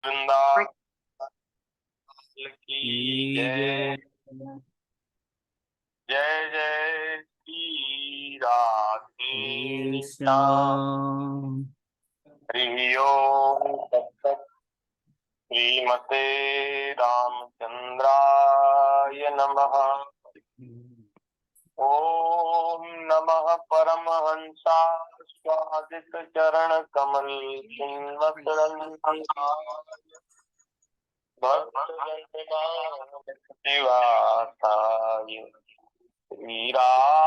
वृंदावन की जय। जय जय श्री राधे श्याम। हरि ओम तत्सत्। श्रीमते रामचंद्राय नमः। ओम नमः परमहंसाय स्वादित चरण कमल भक्तजनवासाय श्री रामचंद्राय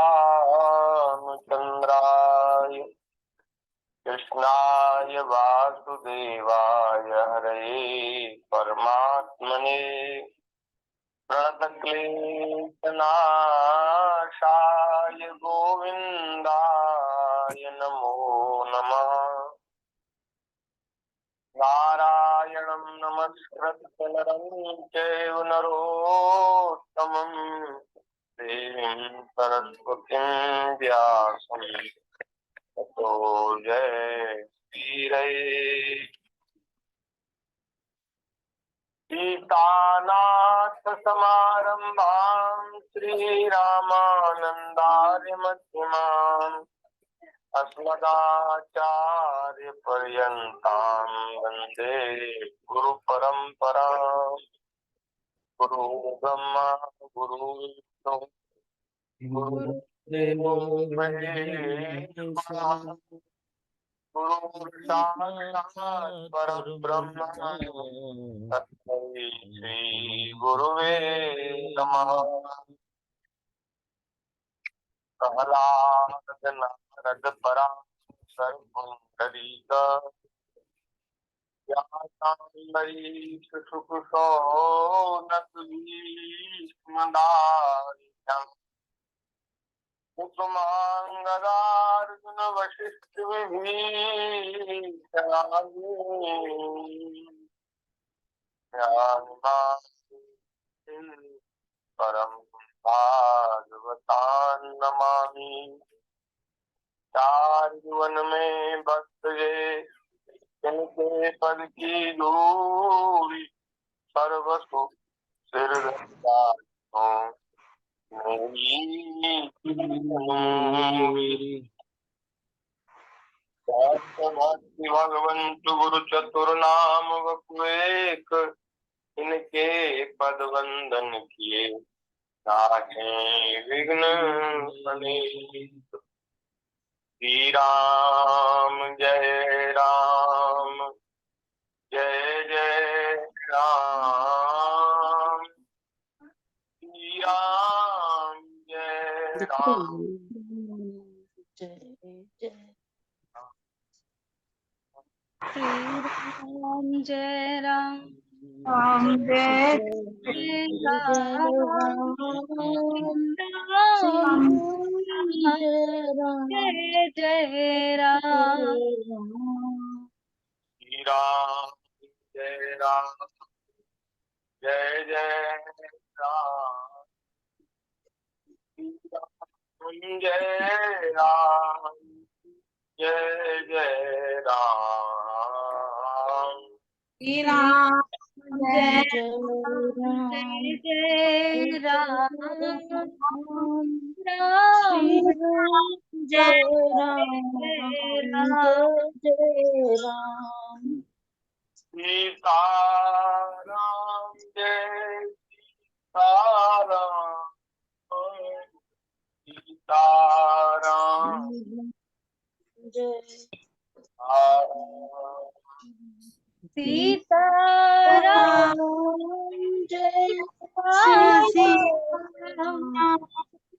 कृष्णाय वासुदेवाय हरे परमात्मने प्रणतक्लेशनाशाय गोविंदाय नमो नमः। नारायणं नमस्कृत्य नरं चैव नरोत्तमं देवीं सरस्वतीं व्यासं ततो जयतीरये। सीतानाथ समारंभां श्रीरामानन्दार्यमध्यमाम् अस्मदाचार्यपर्यन्तां वन्दे गुरुपरम्पराम्। गुरु ब्रह्मा गुरु विष्णु गुरुदेवो महेश्वरः गुरु साक्षात् परब्रह्म तस्मै श्री गुरुवे नमः। प्रहलाद नारद पराशर पुंडरीक व्यासाम्बरीश सुकुशोनक भीष्मदार्य कुसुमांगदार्जुन वशिष्ठ विभीषणानि परम भागवतान् नमामि। चार युवन में भक्त ये इनके पद की धूली सर्वसु सिर भगवंतु गुरु चतुर्नाम वपुएक इनके पद वंदन किए नाहे विघ्न सनेक। श्री राम जय राम जय जय राम। श्री राम जय राम जय जय श्री राम जय राम राम जय राम राम जय जय राम। श्री राम जय राम जय जय राम। श्री राम जय राम जय जय राम। श्री राम जय जय जय राम श्री राम जय राम जय राम सीताराम जय सीताराम सीताराम जय सीताराम जय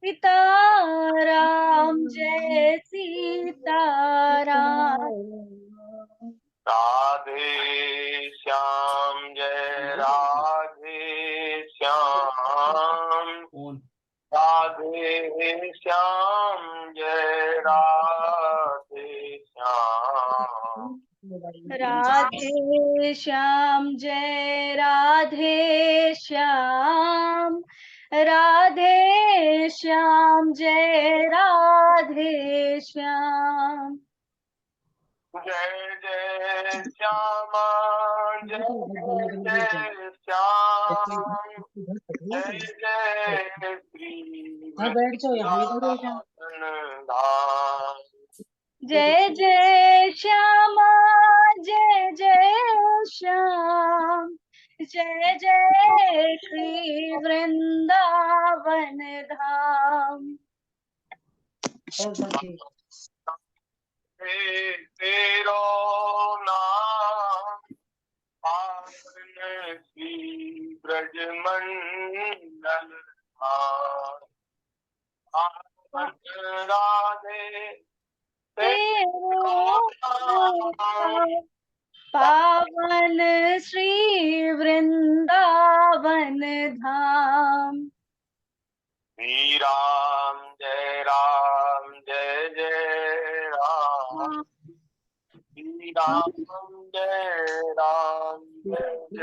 सीताराम जय सीताराम। राधे श्याम जय राधे श्याम राधे श्याम जय राधे श्याम। राधे श्याम जय राधे श्याम राधे श्याम जय राधे श्याम। जय जय श्यामा जय जय श्याम जय जय श्री बैठ जाओ यहाँ, इधर बैठ जाओ। वृंदावन धाम। जय जय श्यामा जय जय श्याम जय जय श्री वृंदावन धाम। तेरो नाम पावन श्री ब्रज मंडल राधे तेरो नाम पावन श्री वृंदावन धाम। श्री राम जय जय राम श्री राम जय जय राम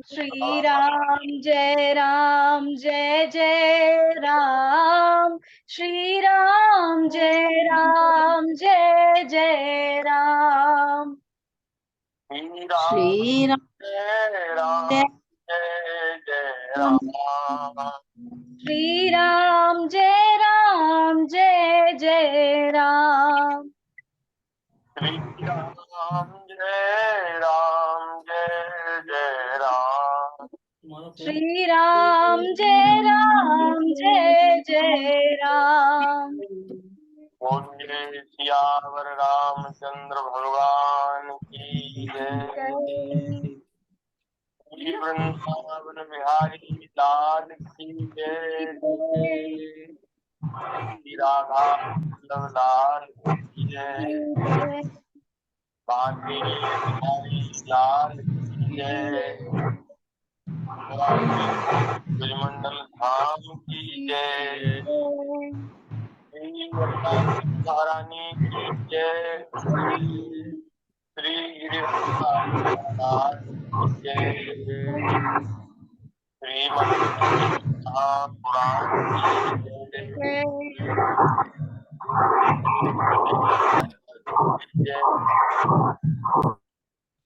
श्री राम जय जय राम श्री राम जय जय राम श्री राम जय जय राम श्री राम जय जय राम श्री राम जय जय राम श्री राम जय जय राम। बोलिए सियावर रामचंद्र भगवान की जय। श्री वृंदावन बिहारी लाल की जय। श्री राधा वल्लभ लाल की जय। बांके बिहारी लाल की जय। ब्रजमंडल धाम की जय। श्री महारानी की जय। श्री गिरिराज की जय। श्री पुराण की जय।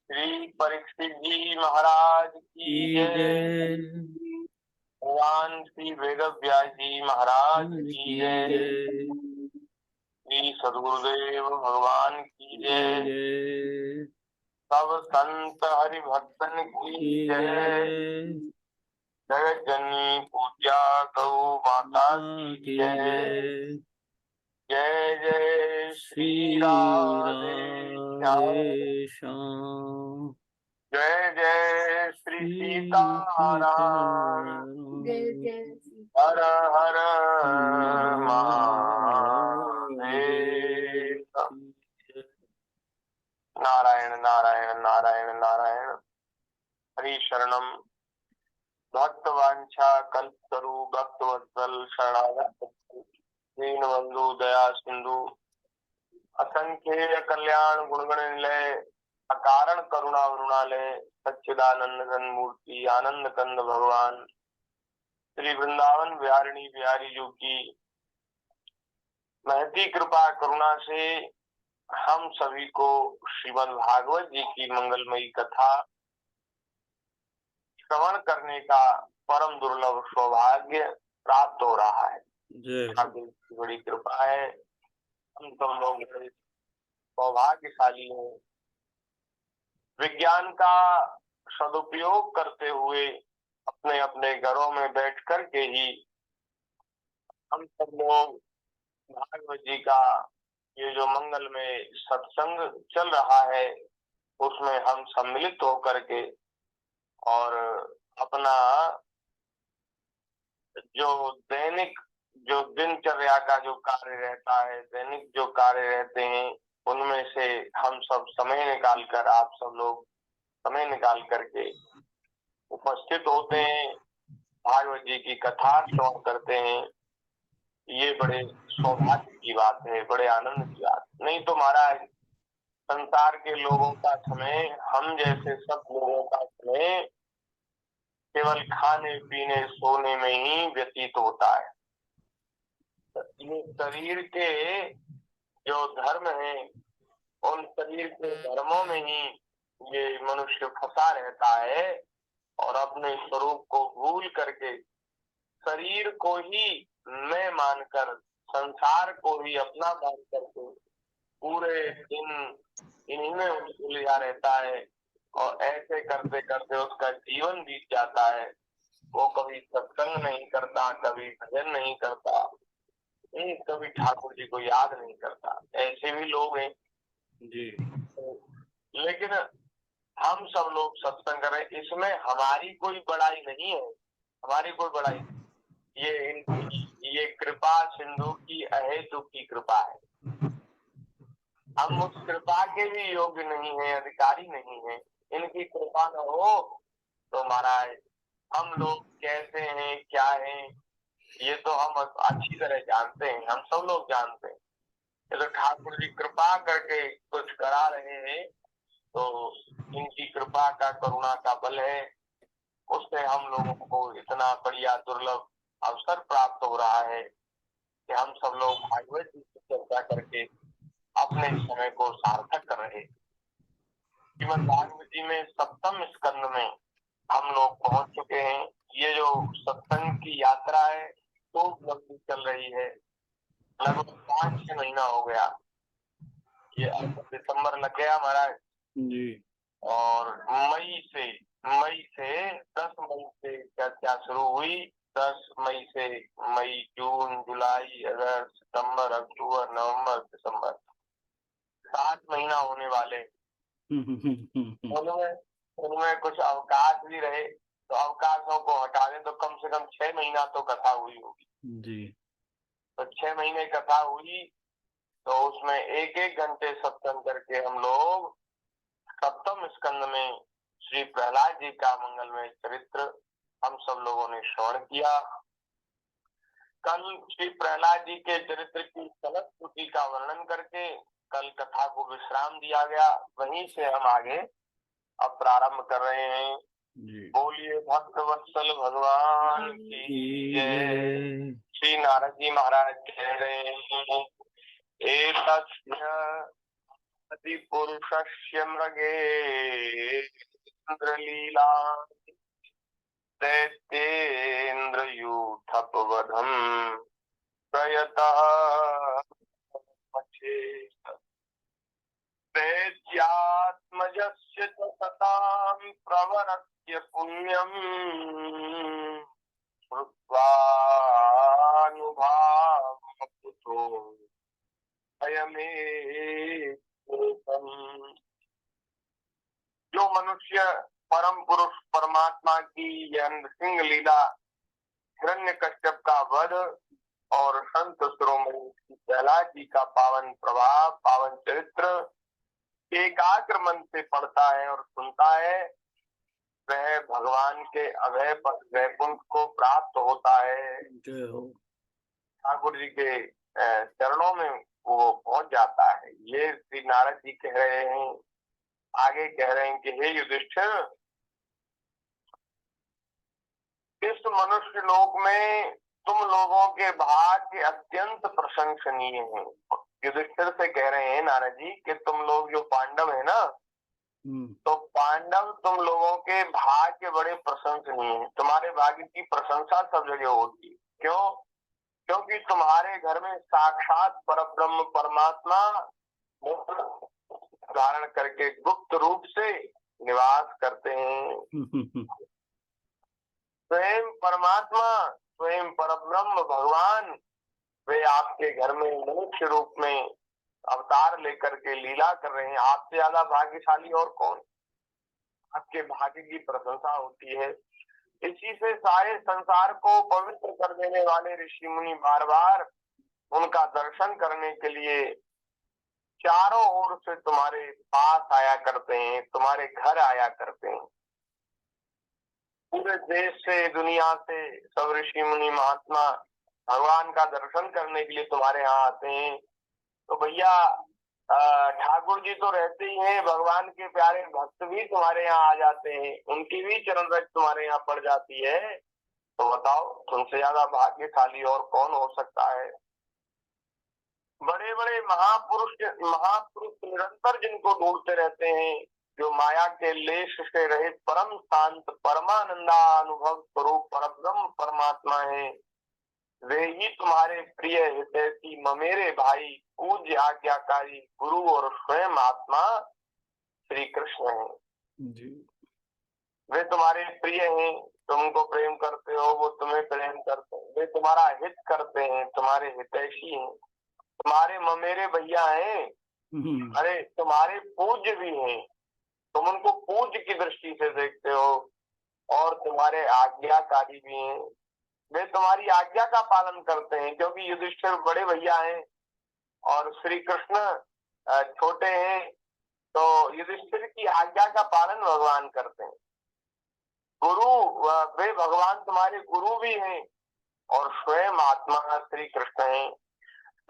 श्री परीक्षित जी महाराज की जय। भगवान श्री वेद व्यास जी महाराज की जय। श्री सदगुरुदेव भगवान की जय। सब संत हरि भक्तन की जय। जगत जननी पूज्या गौ माता की जय। जय जय श्री राधे श्याम जय जय श्री सीताराम हर हर महादेव। नारायण नारायण नारायण नारायण। हरि शरणम। भक्त वांछा कल्पतरु भक्तवत्सल शरणागत दीनबंधु दया सिंधु असंख्य कल्याण गुणगण निलय अकारण करुणा वरुणालय सच्चिदानंद घन मूर्ति आनंद कंद भगवान श्री वृंदावन बिहारिणी बिहारी जी की महती कृपा करुणा से हम सभी को श्रीमद् भागवत जी की मंगलमयी कथा श्रवण करने का परम दुर्लभ सौभाग्य प्राप्त हो रहा है। बड़ी कृपा है। हम सब लोग बड़े सौभाग्यशाली हैं। विज्ञान का सदुपयोग करते हुए अपने अपने घरों में बैठ कर के ही हम सब लोग भागवत जी का ये जो मंगल में सत्संग चल रहा है उसमें हम सम्मिलित होकर के और अपना जो दैनिक जो दिनचर्या का जो कार्य रहता है, दैनिक जो कार्य रहते हैं उनमें से हम सब समय निकाल कर आप सब लोग समय निकाल करके उपस्थित होते हैं, भागवत जी की कथा श्रवण करते हैं। ये बड़े सौभाग्य की बात है, बड़े आनंद की बात। नहीं तो महाराज संसार के लोगों का समय, हम जैसे सब लोगों का समय केवल खाने पीने सोने में ही व्यतीत होता है। ये शरीर के जो धर्म है उन शरीर के धर्मों में ही ये मनुष्य फंसा रहता है और अपने स्वरूप को भूल करके शरीर को ही मैं मानकर, संसार को ही अपना मान करके पूरे दिन इन्हीं में उलझा रहता है और ऐसे करते करते उसका जीवन बीत जाता है। वो कभी सत्संग नहीं करता, कभी भजन नहीं करता, कभी ठाकुर जी को याद नहीं करता। ऐसे भी लोग हैं जी। लेकिन हम सब लोग सत्संग कर रहे हैं, इसमें हमारी कोई बड़ाई नहीं है, हमारी कोई बड़ाई। ये कृपा सिंधु की अहेतु की कृपा है। हम उस कृपा के भी योग्य नहीं है, अधिकारी नहीं है। इनकी कृपा न हो तो महाराज हम लोग कैसे हैं, क्या हैं, ये तो हम अच्छी तरह जानते हैं, हम सब लोग जानते हैं। ये तो ठाकुर जी कृपा करके कुछ करा रहे हैं, तो इनकी कृपा का, करुणा का बल है, उससे हम लोगों को इतना बढ़िया दुर्लभ अवसर प्राप्त हो रहा है कि हम सब लोग भागवत जी की चर्चा करके अपने समय को सार्थक कर रहे। श्रीमद् भागवत जी में 7वें स्कंद में हम लोग पहुंच चुके हैं। ये जो सत्संग की यात्रा है तो लंबी चल रही है, लगभग 5-6 महीना हो गया। ये दिसंबर लग गया महाराज जी। और मई से 10 मई से चर्चा शुरू हुई। 10 मई से मई, जून, जुलाई, अगस्त, सितंबर, अक्टूबर, नवंबर, दिसंबर, 7 महीना होने वाले। उनमें कुछ अवकाश भी रहे, तो अवकाशों को हटा दें तो कम से कम 6 महीना तो कथा हुई होगी जी। तो 6 महीने कथा हुई, तो उसमें 1-1 घंटे सत्संग करके हम लोग 7वें स्कंद में श्री प्रहलाद जी का मंगलमय चरित्र हम सब लोगों ने श्रवण किया। कल श्री प्रहलाद जी के चरित्र की सलग स्तुति का वर्णन करके कल कथा को विश्राम दिया गया। वहीं से हम आगे अब प्रारंभ कर रहे हैं। बोलिए भक्त वत्सल भगवान की जय। श्री नारद जी महाराज कह रहे हैं, एतस्य पुरुषस्य मृगे इंद्रलीला दैत्येन्द्रयूथपवधम् प्रयतः दैत्यात्मजस्य च सतां प्रवरस्य पुण्यम् श्रुत्वानुभावपुतो अयमेकम्। जो मनुष्य परम पुरुष परमात्मा की यह नृसिंह लीला, हिरण्यकश्यप का वध और संत शिरोमणि प्रहलाद जी का पावन प्रभाव, पावन चरित्र एकाग्र मन से पढ़ता है और सुनता है, वह भगवान के अभय पद वैकुंठ को प्राप्त होता है। ठाकुर जी के चरणों में वो पहुंच जाता है। ये श्री नारद जी कह रहे हैं। आगे कह रहे हैं कि हे युधिष्ठिर, इस मनुष्य लोक में तुम लोगों के भाग्य अत्यंत प्रशंसनीय हैं। युधिष्ठिर से कह रहे हैं नारद जी कि तुम लोग जो पांडव है ना, तो पांडव तुम लोगों के भाग्य बड़े प्रशंसनीय हैं। तुम्हारे भाग्य की प्रशंसा सब जगह होती है। क्यों? क्योंकि तुम्हारे घर में साक्षात परब्रह्म परमात्मा धारण करके गुप्त रूप से निवास करते हैं। स्वयं परमात्मा, स्वयं परब्रह्म भगवान, वे आपके घर में मनुष्य रूप में अवतार लेकर के लीला कर रहे हैं। आपसे ज्यादा भाग्यशाली और कौन? आपके भाग्य की प्रशंसा होती है। इसी से सारे संसार को पवित्र कर देने वाले ऋषि मुनि बार बार उनका दर्शन करने के लिए चारों ओर से तुम्हारे पास आया करते हैं, तुम्हारे घर आया करते हैं। पूरे देश से, दुनिया से सब ऋषि मुनि महात्मा भगवान का दर्शन करने के लिए तुम्हारे यहाँ आते हैं। तो भैया ठाकुर जी तो रहते ही हैं, भगवान के प्यारे भक्त भी तुम्हारे यहाँ आ जाते हैं, उनकी भी चरण रज तुम्हारे यहाँ पड़ जाती है। तो बताओ तुमसे ज्यादा भाग्यशाली और कौन हो सकता है? बड़े बड़े महापुरुष महापुरुष निरंतर जिनको ढूंढते रहते हैं, जो माया के लेश से रहित परम शांत परमानंदानुभव स्वरूप परब्रह्म परमात्मा है, वे ही तुम्हारे प्रिय हितैषी ममेरे भाई पूज्य आज्ञाकारी गुरु और स्वयं आत्मा श्री कृष्ण हैं। जी वे तुम्हारे प्रिय हैं, तुम उनको प्रेम करते हो, वो तुम्हें प्रेम करते हैं, वे तुम्हारा हित करते हैं, तुम्हारे हितैषी हैं, तुम्हारे ममेरे भैया हैं, अरे तुम्हारे पूज्य भी हैं, तुम उनको पूज्य की दृष्टि से देखते हो, और तुम्हारे आज्ञाकारी भी हैं, वे तुम्हारी आज्ञा का पालन करते हैं, क्योंकि युधिष्ठिर बड़े भैया हैं और श्री कृष्ण छोटे हैं, तो युधिष्ठिर की आज्ञा का पालन भगवान करते हैं। गुरु, वे भगवान तुम्हारे गुरु भी हैं और स्वयं आत्मा श्री कृष्ण हैं।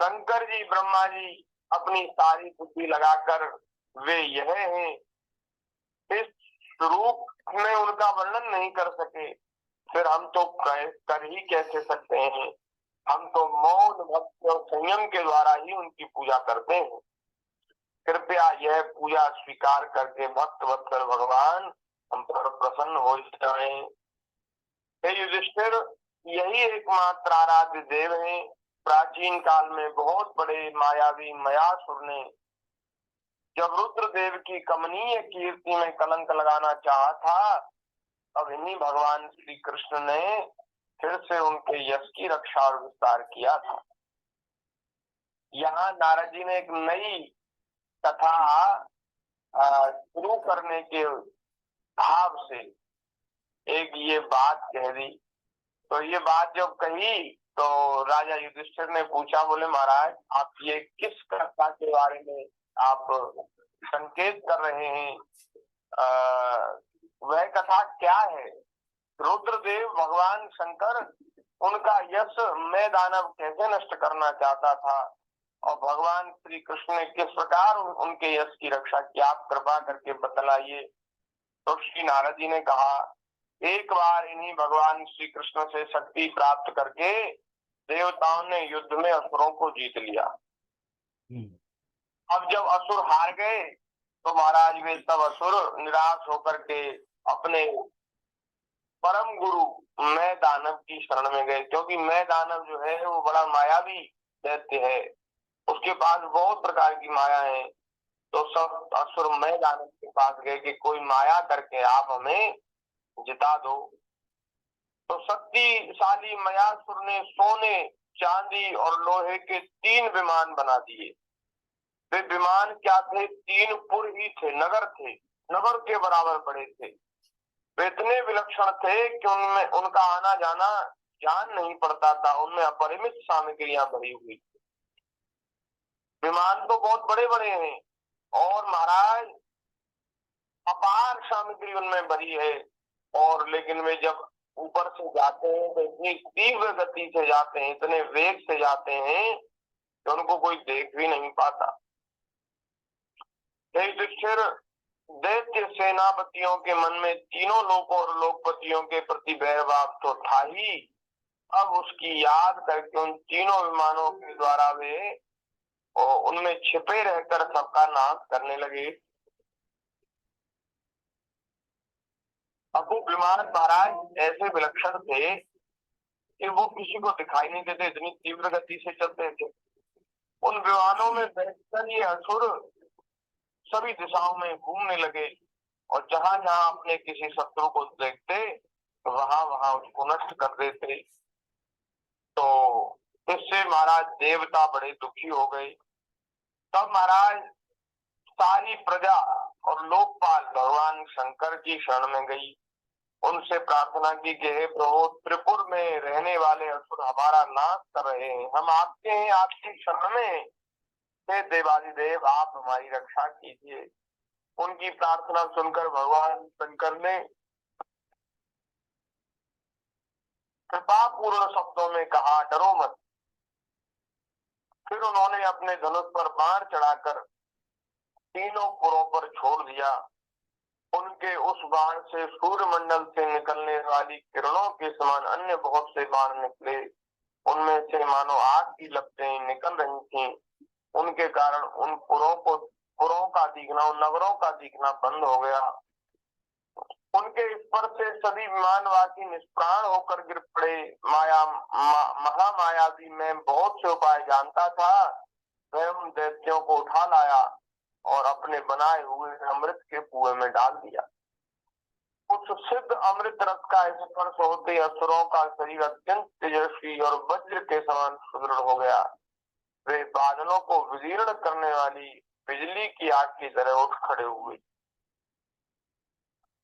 शंकर जी ब्रह्मा जी अपनी सारी बुद्धि लगाकर वे यह हैं, इस रूप में उनका वर्णन नहीं कर सके, फिर हम तो कर ही कैसे सकते हैं। हम तो मौन भक्ति और संयम के द्वारा ही उनकी पूजा करते हैं। कृपया यह पूजा स्वीकार करके भक्त वत्सल भगवान हम पर प्रसन्न हो जाएं। हे युधिष्ठिर, यही एकमात्र आराध्य देव हैं। प्राचीन काल में बहुत बड़े मायावी मयासुर ने जब रुद्रदेव की कमनीय कीर्ति में कलंक लगाना चाहा था, अब इन्हीं भगवान श्री कृष्ण ने फिर से उनके यश की रक्षा और विस्तार किया था। यहाँ नारद जी ने एक नई कथा शुरू करने के भाव से एक ये बात कह दी। तो ये बात जब कही तो राजा युधिष्ठिर ने पूछा, बोले महाराज आप ये किस कथा के बारे में आप संकेत कर रहे हैं, वह कथा क्या है? रुद्रदेव भगवान शंकर उनका यश मैं दानव कैसे नष्ट करना चाहता था और भगवान श्री कृष्ण ने किस प्रकार उनके यश की रक्षा की, आप कृपा करके बतलाइए। तो श्री नारद जी ने कहा, एक बार इन्हीं भगवान श्री कृष्ण से शक्ति प्राप्त करके देवताओं ने युद्ध में असुरों को जीत लिया। अब जब असुर हार गए तो महाराज वे सब असुर निराश होकर के अपने परम गुरु मैं दानव की शरण में गए, क्योंकि मैं दानव जो है वो बड़ा मायावी दैत्य है, उसके पास बहुत प्रकार की माया है। तो सब असुर मैं दानव के पास गए कि कोई माया करके आप हमें जिता दो। तो शक्तिशाली मयासुर ने सोने चांदी और लोहे के 3 विमान बना दिए। वे विमान क्या थे? 3 पुर ही थे, नगर थे, नगर के बराबर बड़े थे। वे इतने विलक्षण थे कि उनमें उनका आना जाना जान नहीं पड़ता था, उनमें अपरिमित सामग्रियां भरी हुई थी। विमान तो बहुत बड़े बड़े हैं और महाराज अपार सामग्री उनमें भरी है, और लेकिन वे जब ऊपर से जाते हैं तो इतनी तीव्र गति से जाते हैं, इतने वेग से जाते हैं कि उनको कोई देख भी नहीं पाता। युधिष्ठिर, दैत्य सेनापतियों के मन में तीनों लोकों और लोकपतियों के प्रति बैरभाव तो था ही, अब उसकी याद करके उन तीनों विमानों के द्वारा वे उनमें छिपे रहकर सबका नाश करने लगे। अब वो विमान महाराज ऐसे विलक्षण थे कि वो किसी को दिखाई नहीं देते, इतनी तीव्र गति से चलते थे। उन विमानों में बैठकर ये असुर सभी दिशाओं में घूमने लगे और जहां जहां अपने किसी शत्रु को देखते वहां वहां उसको नष्ट कर देते। तो इससे महाराज देवता बड़े दुखी हो गए। तब महाराज सारी प्रजा और लोकपाल भगवान शंकर की शरण में गई, उनसे प्रार्थना की कि हे प्रभु, त्रिपुर में रहने वाले असुर हमारा नाश कर रहे हैं, हम आपके हैं, आपकी शरण में, हे देवादिदेव आप हमारी रक्षा कीजिए। उनकी प्रार्थना सुनकर भगवान शंकर ने कृपा पूर्ण शब्दों में कहा, डरो मत। फिर उन्होंने अपने धनुष पर बाण चढ़ाकर तीनों पुरों पर छोड़ दिया। उनके उस बाण से सूर्यमंडल से निकलने वाली किरणों के समान अन्य बहुत से बाण निकले, उनमें से मानो आग की लपटें निकल रही थीं। उनके कारण उन पुरों का दिखना, उन नगरों का दिखना बंद हो गया। उनके स्पर्श से सभी विमानवासी निष्प्राण होकर गिर पड़े। महामायावी में बहुत से उपाय जानता था, वह उन दैत्यों को उठा लाया और अपने बनाए हुए अमृत के कुएं में डाल दिया। उस सिद्ध अमृत रस का स्पर्श होते असुरों का शरीर अत्यंत तेजस्वी और वज्र के समान सुदृढ़ हो गया। वे बादलों को विदीर्ण करने वाली बिजली की आग की तरह उठ खड़े हुए।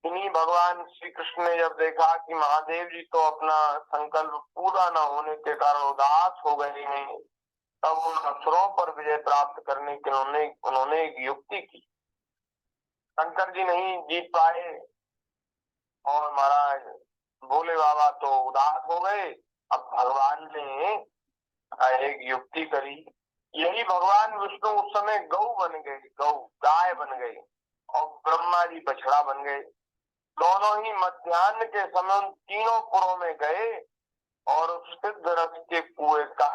इन्हीं भगवान श्री कृष्ण ने जब देखा कि महादेव जी तो अपना संकल्प पूरा न होने के कारण उदास हो गए हैं, तब उन असुरों पर विजय प्राप्त करने के उन्होंने एक युक्ति की। शंकर जी नहीं जीत पाए और महाराज भोले बाबा तो उदास हो गए। अब भगवान ने एक युक्ति करी। यही भगवान विष्णु उस समय गौ बन गए, गाय बन गए, और ब्रह्मा जी बछड़ा बन गए। दोनों ही मध्याह्न के समय उन तीनों पुरों में गए और उस सिद्ध रस के कुएं का।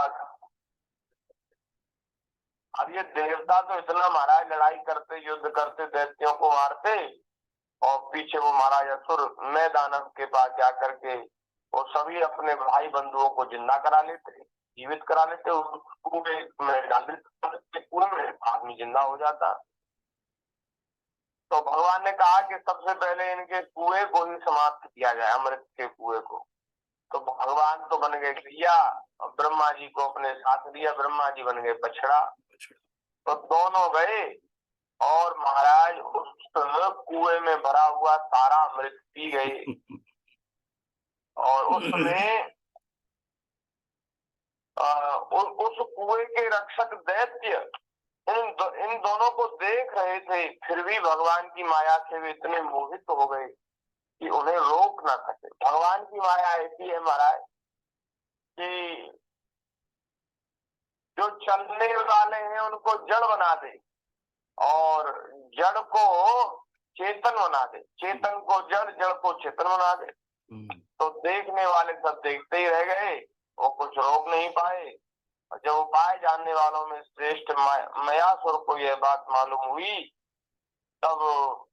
अब ये देवता तो इतना महाराज लड़ाई करते, युद्ध करते, दैत्यों को मारते, और पीछे वो महाराज असुर मैं दानव के पास जाकर के वो सभी अपने भाई बंधुओं को जिंदा करा लेते, जीवित करा लेते, कुएं में डाल देते, कुएं में आदमी जिंदा हो जाता। तो भगवान ने कहा कि सबसे पहले इनके कुएं को ही समाप्त किया जाए, अमृत के कुएं को। तो भगवान तो बन गए गैया और ब्रह्मा जी को अपने साथ लिया, ब्रह्मा जी बन गए बछड़ा। तो दोनों गए और महाराज उस कुएं में भरा हुआ सारा अमृत पी गए। और उसमें उस कुएं के रक्षक दैत्य इन दोनों को देख रहे थे, फिर भी भगवान की माया से वे इतने मोहित हो गए कि उन्हें रोक ना सके। भगवान की माया ऐसी है महाराज कि जो चलने वाले हैं उनको जड़ बना दे और जड़ को चेतन बना दे, चेतन को जड़, जड़ को चेतन बना दे। तो देखने वाले सब देखते ही रह गए, वो कुछ रोक नहीं पाए। और जब उपाय जानने वालों में श्रेष्ठ मयासुर को यह बात मालूम हुई, तब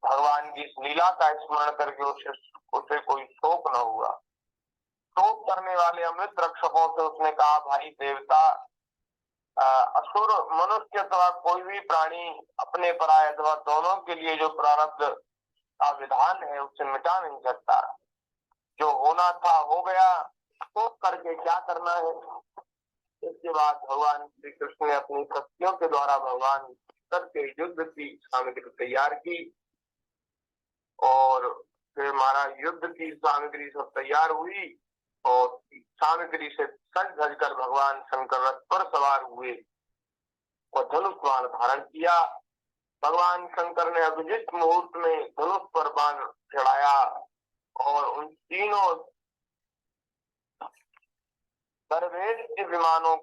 भगवान की लीला का स्मरण करके उसे कोई शोक न हुआ। शोक करने वाले अमृत रक्षकों से उसने कहा, भाई देवता, असुर, मनुष्य अथवा कोई भी प्राणी अपने पराय अथवा दोनों के लिए जो प्रारब्ध का विधान है उसे मिटा नहीं सकता। जो होना था हो गया, तो करके क्या करना है। इसके बाद भगवान श्री कृष्ण ने अपनी शक्तियों के द्वारा भगवान के युद्ध की सामग्री तैयार की, और फिर हमारा युद्ध की सामग्री सब तैयार हुई और सामग्री से सज धज कर भगवान शंकर रथ पर सवार हुए और धनुष बाण धारण किया। भगवान शंकर ने अभिजित मुहूर्त में धनुष पर बाण चढ़ाया और उन तीनों दुर्भेद्य विमानों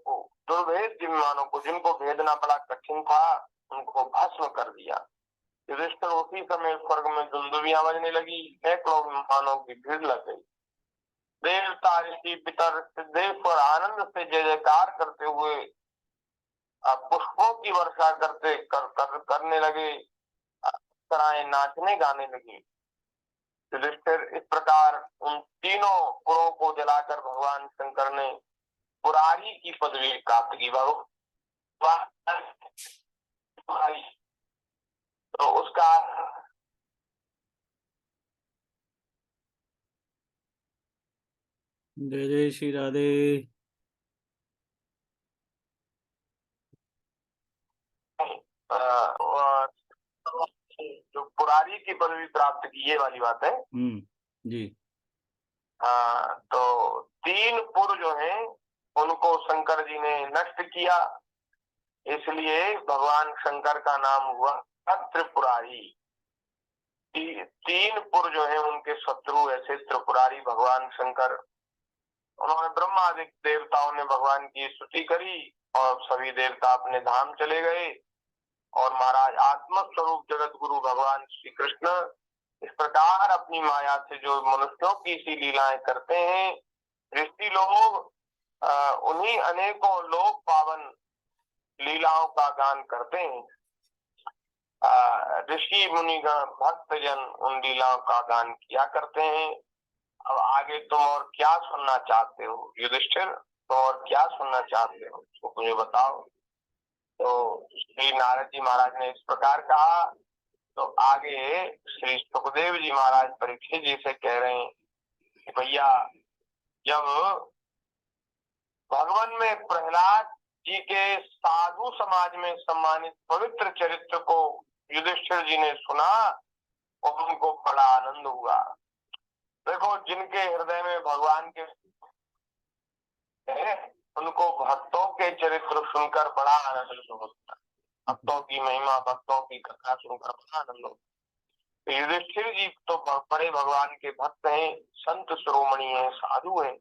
को जिनको भेदना बड़ा कठिन था, उनको भस्म कर दिया। युधिष्ठिर उसी समय स्वर्ग में दुंदुभियां बजने लगी, सैकड़ों विमानों की भीड़ लग गई। देवता, ऋषि, पितर, सिद्धेश्वर आनंद से जय जयकार करते हुए पुष्पों की वर्षा करने लगे, अप्सराएं नाचने गाने लगी। युधिष्ठिर इस प्रकार उन तीनों पुरों को जलाकर भगवान शंकर ने पुरारी की पदवी प्राप्त की। तो उसका जय जय श्री राधे। जो पुरारी की पदवी प्राप्त की, ये वाली बात है। जी। हाँ, तो तीन पुर जो हैं उनको शंकर जी ने नष्ट किया, इसलिए भगवान शंकर का नाम हुआ त्रिपुरारी। तीन पुर जो है उनके शत्रु ऐसे त्रिपुरारी भगवान शंकर। उन्होंने ब्रह्मादि देवताओं ने भगवान की स्तुति करी और सभी देवता अपने धाम चले गए। और महाराज आत्म स्वरूप जगत गुरु भगवान श्री कृष्ण इस प्रकार अपनी माया से जो मनुष्यों की सी लीलाएं करते हैं, ऋषि लोग उन्हीं अनेकों लोक पावन लीलाओं का गान करते हैं। ऋषि मुनिगण भक्तजन उन लीलाओं का गान किया करते हैं। अब आगे तुम और क्या सुनना चाहते हो युधिष्ठिर, तुम और क्या सुनना चाहते हो तो मुझे बताओ। तो श्री नारद जी महाराज ने इस प्रकार कहा। तो आगे श्री सुखदेव जी महाराज परीक्षित जी से कह रहे हैं कि भैया, जब भगवान में प्रहलाद जी के साधु समाज में सम्मानित पवित्र चरित्र को युधिष्ठिर जी ने सुना और उनको बड़ा आनंद हुआ। देखो, जिनके हृदय में भगवान के है, उनको भक्तों के चरित्र सुनकर बड़ा आनंद होता है। भक्तों की महिमा, भक्तों की कथा सुनकर बड़ा आनंद होता है। तो युधिष्ठिर जी तो बड़े भगवान के भक्त हैं, संत शिरोमणि हैं, साधु हैं।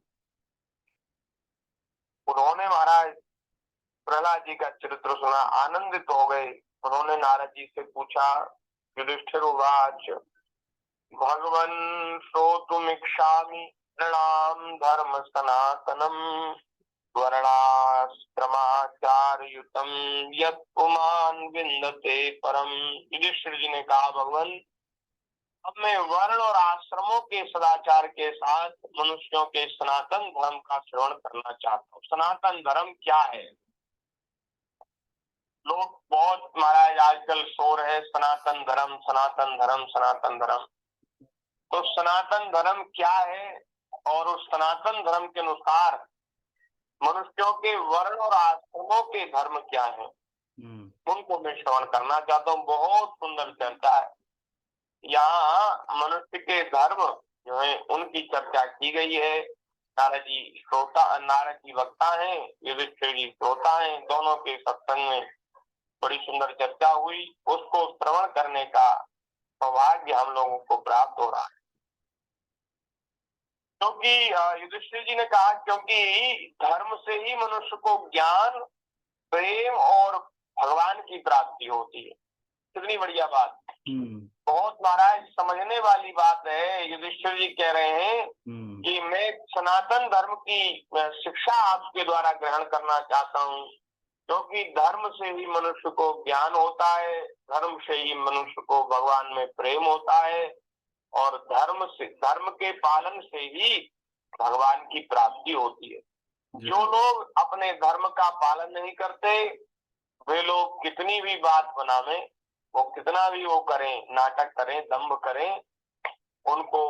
उन्होंने महाराज प्रहलाद जी का चरित्र सुना, आनंदित हो गए। उन्होंने नारद जी से पूछा, युधिष्ठिर उवाच भगवन् श्रोतुमिच्छामि नृणाम धर्म सनातनम वर्णाश्रमाचारयुतम यत् पुमान् विन्दते परम। युधिष्ठिर जी ने कहा, भगवान, अब मैं वर्ण और आश्रमों के सदाचार के साथ मनुष्यों के सनातन धर्म का श्रवण करना चाहता हूँ। सनातन धर्म क्या है? लोग बहुत महाराज आजकल शोर है, सनातन धर्म, सनातन धर्म, सनातन धर्म। तो सनातन धर्म क्या है और उस सनातन धर्म के अनुसार मनुष्यों के वर्ण और आश्रमों के धर्म क्या है, उनको मैं श्रवण करना चाहता हूँ। बहुत सुंदर चर्चा है। यहाँ मनुष्य के धर्म जो है उनकी चर्चा की गई है। नारद जी श्रोता, नारद जी वक्ता हैं, युधिष्ठिर जी श्रोता हैं। दोनों के सत्संग में बड़ी सुंदर चर्चा हुई। उसको श्रवण करने का सौभाग्य हम लोगों को प्राप्त हो रहा है। क्योंकि युधिष्ठिर जी ने कहा, क्योंकि धर्म से ही मनुष्य को ज्ञान, प्रेम और भगवान की प्राप्ति होती है। कितनी बढ़िया बात, बहुत महाराज समझने वाली बात है। युधिष्ठिर जी कह रहे हैं कि मैं सनातन धर्म की शिक्षा आपके द्वारा ग्रहण करना चाहता हूँ, क्योंकि धर्म से ही मनुष्य को ज्ञान होता है, धर्म से ही मनुष्य को भगवान में प्रेम होता है, और धर्म के पालन से ही भगवान की प्राप्ति होती है। जो लोग अपने धर्म का पालन नहीं करते, वे लोग कितनी भी बात बनावे, वो कितना भी वो करें, नाटक करें, दंभ करें, उनको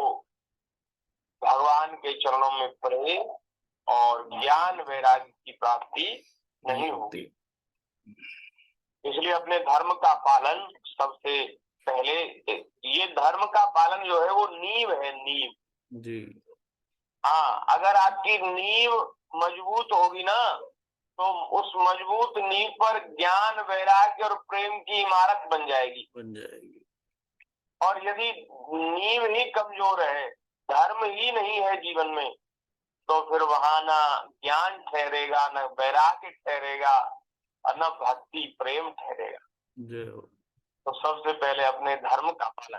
भगवान के चरणों में प्रेम और ज्ञान वैराग्य की प्राप्ति नहीं होती। इसलिए अपने धर्म का पालन सबसे पहले, ये धर्म का पालन जो है वो नींव है, नींव जी। हाँ, अगर आपकी नींव मजबूत होगी ना, तो उस मजबूत नींव पर ज्ञान, वैराग्य और प्रेम की इमारत बन जाएगी। और यदि नींव ही कमजोर है, धर्म ही नहीं है जीवन में, तो फिर वहां ना ज्ञान ठहरेगा, न वैराग्य ठहरेगा और न भक्ति प्रेम ठहरेगा। तो सबसे पहले अपने धर्म का पालन।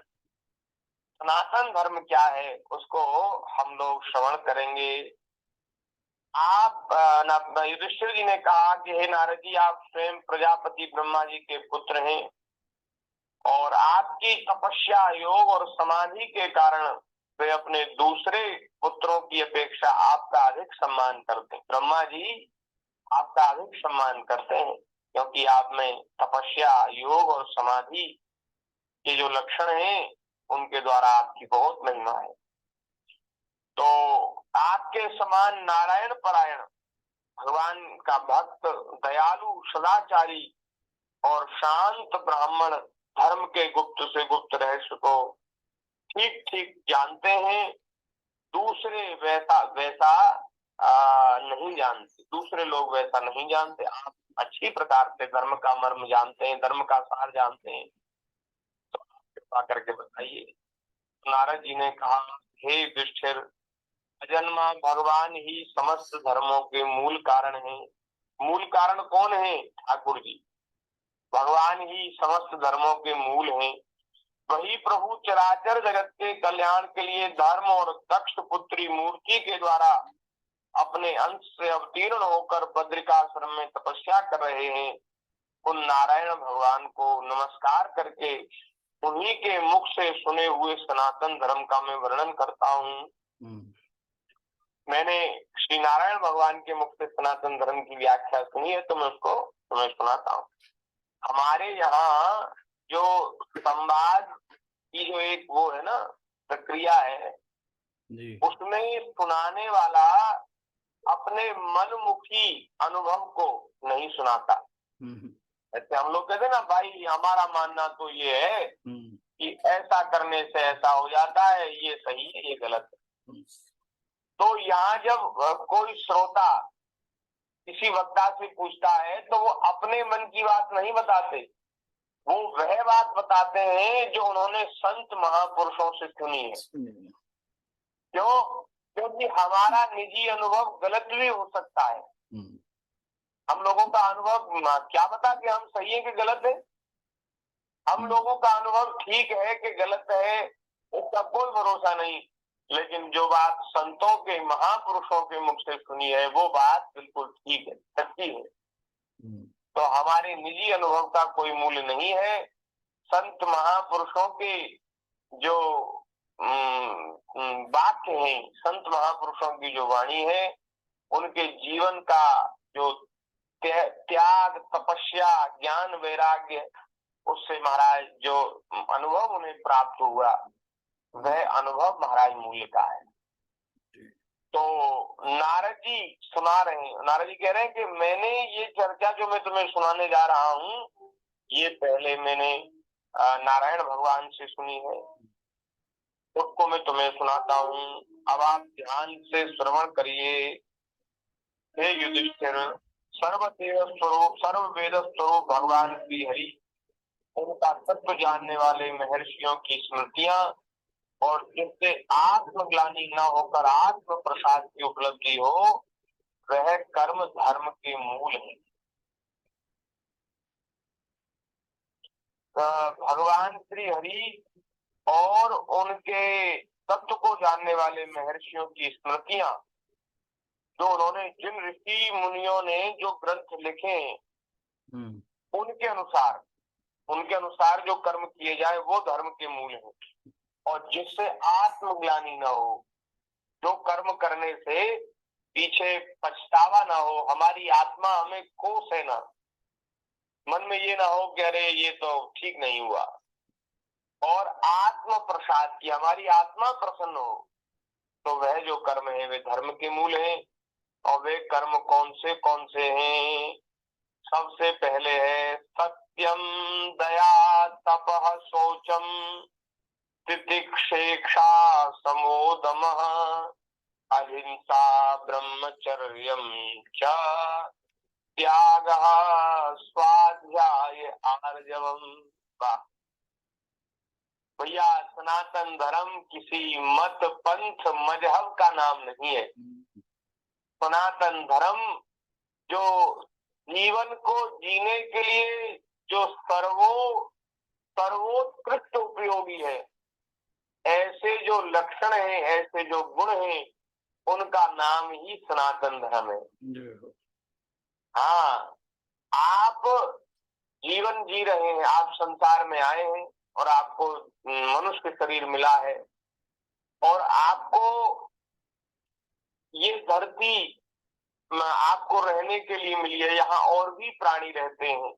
सनातन धर्म क्या है उसको हम लोग श्रवण करेंगे। आप युधिष्ठिर जी ने कहा कि हे नारद जी, आप स्वयं प्रजापति ब्रह्मा जी के पुत्र हैं और आपकी तपस्या, योग और समाधि के कारण वे अपने दूसरे पुत्रों की अपेक्षा आपका अधिक सम्मान करते हैं। ब्रह्मा जी आपका अधिक सम्मान करते हैं क्योंकि आप में तपस्या, योग और समाधि के जो लक्षण हैं उनके द्वारा आपकी बहुत महिमा है। तो आपके समान नारायण परायण, भगवान का भक्त, दयालु, सदाचारी और शांत ब्राह्मण धर्म के गुप्त से गुप्त रहस्य को ठीक ठीक जानते हैं। दूसरे वैसा नहीं जानते, दूसरे लोग वैसा नहीं जानते। आप अच्छी प्रकार से धर्म का मर्म जानते हैं, धर्म का सार जानते हैं, तो आप कृपा करके बताइए। नारद जी ने कहा, हे युधिष्ठिर, अजन्मा भगवान ही समस्त धर्मों के मूल कारण है। मूल कारण कौन है? ठाकुर जी। भगवान ही समस्त धर्मों के मूल हैं। वही प्रभु चराचर जगत के कल्याण के लिए धर्म और दक्ष पुत्री मूर्ति के द्वारा अपने अंश से अवतीर्ण होकर बद्रिकाश्रम में तपस्या कर रहे हैं। उन नारायण भगवान को नमस्कार करके उन्हीं के मुख से सुने हुए सनातन धर्म का मैं वर्णन करता हूँ। मैंने श्री नारायण भगवान के मुख से सनातन धर्म की व्याख्या सुनी है, तो मैं उसको तुम्हें सुनाता हूँ। हमारे यहाँ जो संवाद की जो एक वो है ना प्रक्रिया है जी। उसमें सुनाने वाला अपने मनमुखी अनुभव को नहीं सुनाता। ऐसे हम लोग कहते ना भाई हमारा मानना तो ये है कि ऐसा करने से ऐसा हो जाता है, ये सही है ये गलत है। तो यहाँ जब कोई श्रोता किसी वक्ता से पूछता है तो वो अपने मन की बात नहीं बताते, वो वह बात बताते हैं जो उन्होंने संत महापुरुषों से सुनी है। क्यों? क्योंकि हमारा निजी अनुभव गलत भी हो सकता है। हम लोगों का अनुभव क्या बता कि हम सही है कि गलत है। हम लोगों का अनुभव ठीक है कि गलत है उसका कोई भरोसा नहीं, लेकिन जो बात संतों के महापुरुषों के मुख से सुनी है वो बात बिल्कुल ठीक है, सच्ची है। तो हमारे निजी अनुभव का कोई मूल्य नहीं है। संत महापुरुषों के जो वाक्य हैं, संत महापुरुषों की जो वाणी है, उनके जीवन का जो त्याग तपस्या ज्ञान वैराग्य उससे महाराज जो अनुभव उन्हें प्राप्त हुआ वह अनुभव महाराज मूल्य का है। तो नारद जी सुना रहे हैं, नारद जी कह रहे हैं कि मैंने ये चर्चा जो मैं तुम्हें सुनाने जा रहा हूँ ये पहले मैंने नारायण भगवान से सुनी है, उसको मैं तुम्हें सुनाता हूँ। अब आप ध्यान से श्रवण करिए। हे युधिष्ठिर, सर्वदेव स्वरूप सर्व वेद स्वरूप भगवान श्री हरि, उनका तत्व जानने वाले महर्षियों की स्मृतियां और जिससे आत्मग्लानि न होकर आत्म प्रसाद की उपलब्धि हो वह कर्म धर्म के मूल है। भगवान श्री हरि और उनके तत्व को जानने वाले महर्षियों की स्मृतियां, जो उन्होंने जिन ऋषि मुनियों ने जो ग्रंथ लिखे उनके अनुसार जो कर्म किए जाए वो धर्म के मूल है। और जिससे आत्मग्लानि न हो, जो कर्म करने से पीछे पछतावा ना हो, हमारी आत्मा हमें कोसे ना, मन में ये ना हो कि अरे ये तो ठीक नहीं हुआ, और आत्म प्रसाद की हमारी आत्मा प्रसन्न हो, तो वह जो कर्म है वे धर्म के मूल है। और वे कर्म कौन से हैं? सबसे पहले है सत्यम दया तपः शौचम तितिक्षेक्षा समोदमः अहिंसा ब्रह्मचर्यम च त्यागः स्वाध्याय आर्जवम। भैया सनातन धर्म किसी मत पंथ मजहब का नाम नहीं है। सनातन धर्म जो जीवन को जीने के लिए जो सर्वोत्कृष्ट उपयोगी है, ऐसे जो लक्षण हैं, ऐसे जो गुण हैं, उनका नाम ही सनातन धर्म है। हाँ, आप जीवन जी रहे हैं, आप संसार में आए हैं और आपको मनुष्य शरीर मिला है और आपको ये धरती आपको रहने के लिए मिली है। यहाँ और भी प्राणी रहते हैं,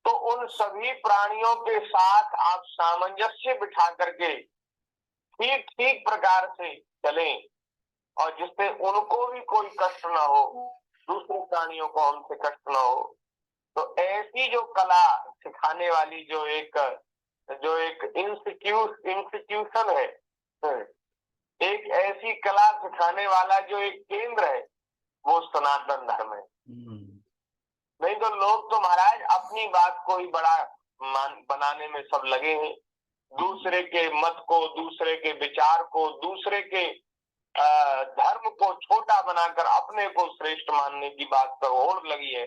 तो उन सभी प्राणियों के साथ आप सामंजस्य बिठा करके ठीक ठीक प्रकार से चलें और जिससे उनको भी कोई कष्ट ना हो, दूसरे प्राणियों को हमसे कष्ट ना हो। तो ऐसी जो कला सिखाने वाली जो एक इंस्टीट्यूशन है, एक ऐसी कला सिखाने वाला जो एक केंद्र है, वो सनातन धर्म है। नहीं तो लोग तो महाराज अपनी बात को ही बड़ा बनाने में सब लगे हैं, दूसरे के मत को, दूसरे के विचार को, दूसरे के धर्म को छोटा बनाकर अपने को श्रेष्ठ मानने की बात पर होड़ लगी है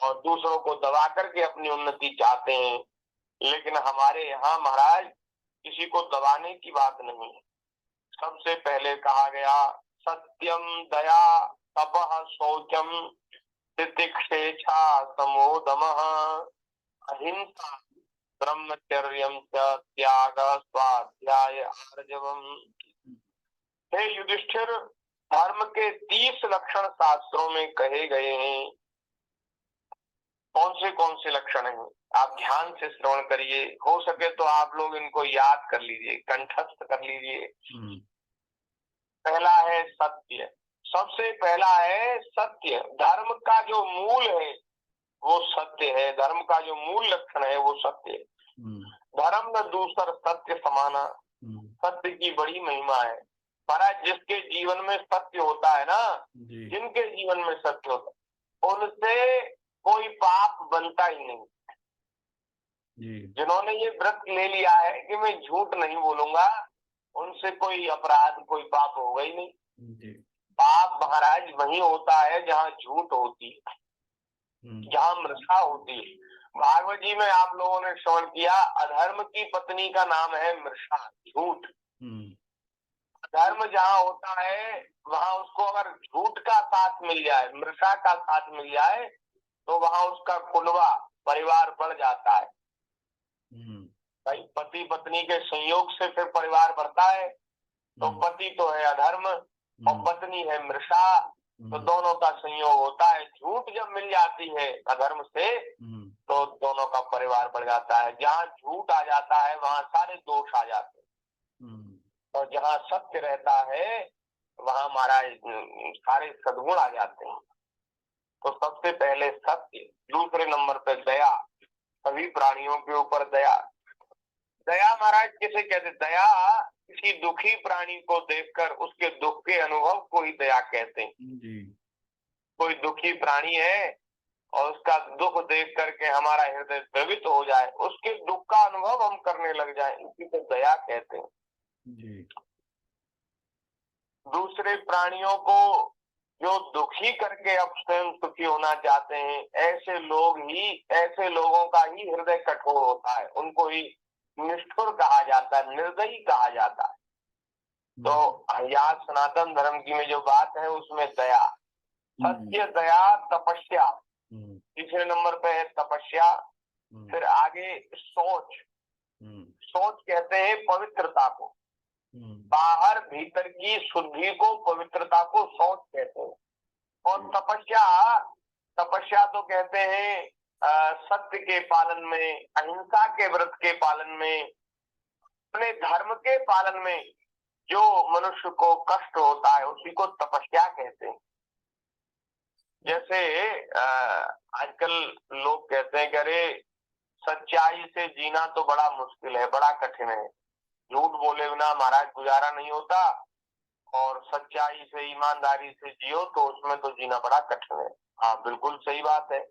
और दूसरों को दबा करके अपनी उन्नति चाहते हैं। लेकिन हमारे यहाँ महाराज किसी को दबाने की बात नहीं है। सबसे पहले कहा गया सत्यम दया तपः शौचम तितिक्षेच्छा समोदमः अहिंसा ब्रह्मचर्यं च त्याग स्वाध्याय आर्जवम्। हे युधिष्ठिर, धर्म के 30 लक्षण शास्त्रों में कहे गए हैं। कौन से लक्षण हैं? आप ध्यान से श्रवण करिए, हो सके तो आप लोग इनको याद कर लीजिए, कंठस्थ कर लीजिए। पहला है सत्य। सबसे पहला है सत्य। धर्म का जो मूल है वो सत्य है। धर्म का जो मूल लक्षण है वो सत्य है। धर्म न दूसर सत्य समाना। सत्य की बड़ी महिमा है। पर जिसके जीवन में सत्य होता है ना, जिनके जीवन में सत्य होता है, उनसे कोई पाप बनता ही नहीं। जिन्होंने ये व्रत ले लिया है कि मैं झूठ नहीं बोलूंगा, उनसे कोई अपराध, कोई पाप होगा ही नहीं। पाप महाराज वही होता है जहाँ झूठ होती है, जहाँ मृषा होती है। भागवत जी में आप लोगों ने श्रवण किया, अधर्म की पत्नी का नाम है मृषा, झूठ। धर्म जहाँ होता है वहाँ उसको अगर झूठ का साथ मिल जाए, मृषा का साथ मिल जाए, तो वहाँ उसका कुलवा, परिवार बढ़ जाता है। भाई पति पत्नी के संयोग से फिर परिवार बढ़ता है। तो पति तो है अधर्म और पत्नी है मृषा, तो दोनों का संयोग होता है। झूठ जब मिल जाती है अधर्म से तो दोनों का परिवार बढ़ जाता है। जहाँ झूठ आ जाता है वहाँ सारे दोष आ जाते हैं, और जहाँ सत्य रहता है वहाँ महाराज सारे सद्गुण आ जाते हैं। तो सबसे पहले सत्य। दूसरे नंबर पे दया, सभी प्राणियों के ऊपर दया। दया महाराज किसे कहते? दया किसी दुखी प्राणी को देखकर उसके दुख के अनुभव को ही दया कहते हैं। कोई दुखी प्राणी है और उसका दुख देख करके हमारा हृदय द्रवित हो जाए, उसके दुख का अनुभव हम करने लग जाएं, इसी को दया कहते हैं। दूसरे प्राणियों को जो दुखी करके अब स्वयं सुखी होना चाहते हैं, ऐसे लोगों का ही हृदय कठोर होता है। उनको ही निष्ठुर कहा जाता है, निर्दयी कहा जाता है। तो यहाँ सनातन धर्म की में जो बात है उसमें दया, सत्य, दया, तपस्या। तीसरे नंबर पे है तपस्या। फिर आगे सोच। सोच कहते हैं पवित्रता को, बाहर भीतर की शुद्धि को, पवित्रता को सोच कहते हैं। और तपस्या तो कहते हैं सत्य के पालन में, अहिंसा के व्रत के पालन में, अपने धर्म के पालन में जो मनुष्य को कष्ट होता है उसी को तपस्या कहते हैं। जैसे आजकल लोग कहते हैं कि अरे सच्चाई से जीना तो बड़ा मुश्किल है, बड़ा कठिन है, झूठ बोले बिना महाराज गुजारा नहीं होता, और सच्चाई से, ईमानदारी से जियो तो उसमें तो जीना बड़ा कठिन है। हाँ बिल्कुल सही बात है,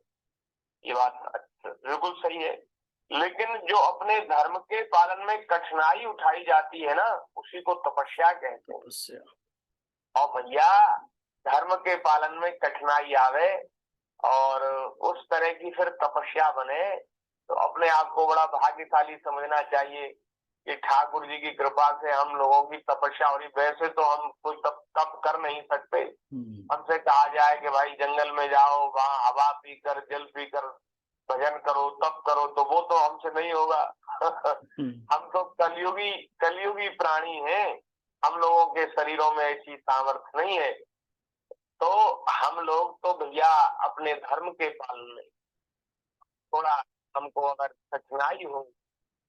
ये बात बिल्कुल सही है। लेकिन जो अपने धर्म के पालन में कठिनाई उठाई जाती है ना, उसी को तपस्या कहते हैं। और भैया धर्म के पालन में कठिनाई आवे और उस तरह की फिर तपस्या बने, तो अपने आप को बड़ा भाग्यशाली समझना चाहिए कि ठाकुर जी की कृपा से हम लोगों की तपस्या हो रही। वैसे तो हम कोई तप कर नहीं सकते। हमसे कहा जाए कि भाई जंगल में जाओ, वहाँ हवा पीकर, जल पीकर भजन करो, तप करो, तो वो तो हमसे नहीं होगा। हम तो कलयुगी प्राणी हैं, हम लोगों के शरीरों में ऐसी सामर्थ्य नहीं है। तो हम लोग तो भैया अपने धर्म के पालन में थोड़ा, हमको अगर कठिनाई हो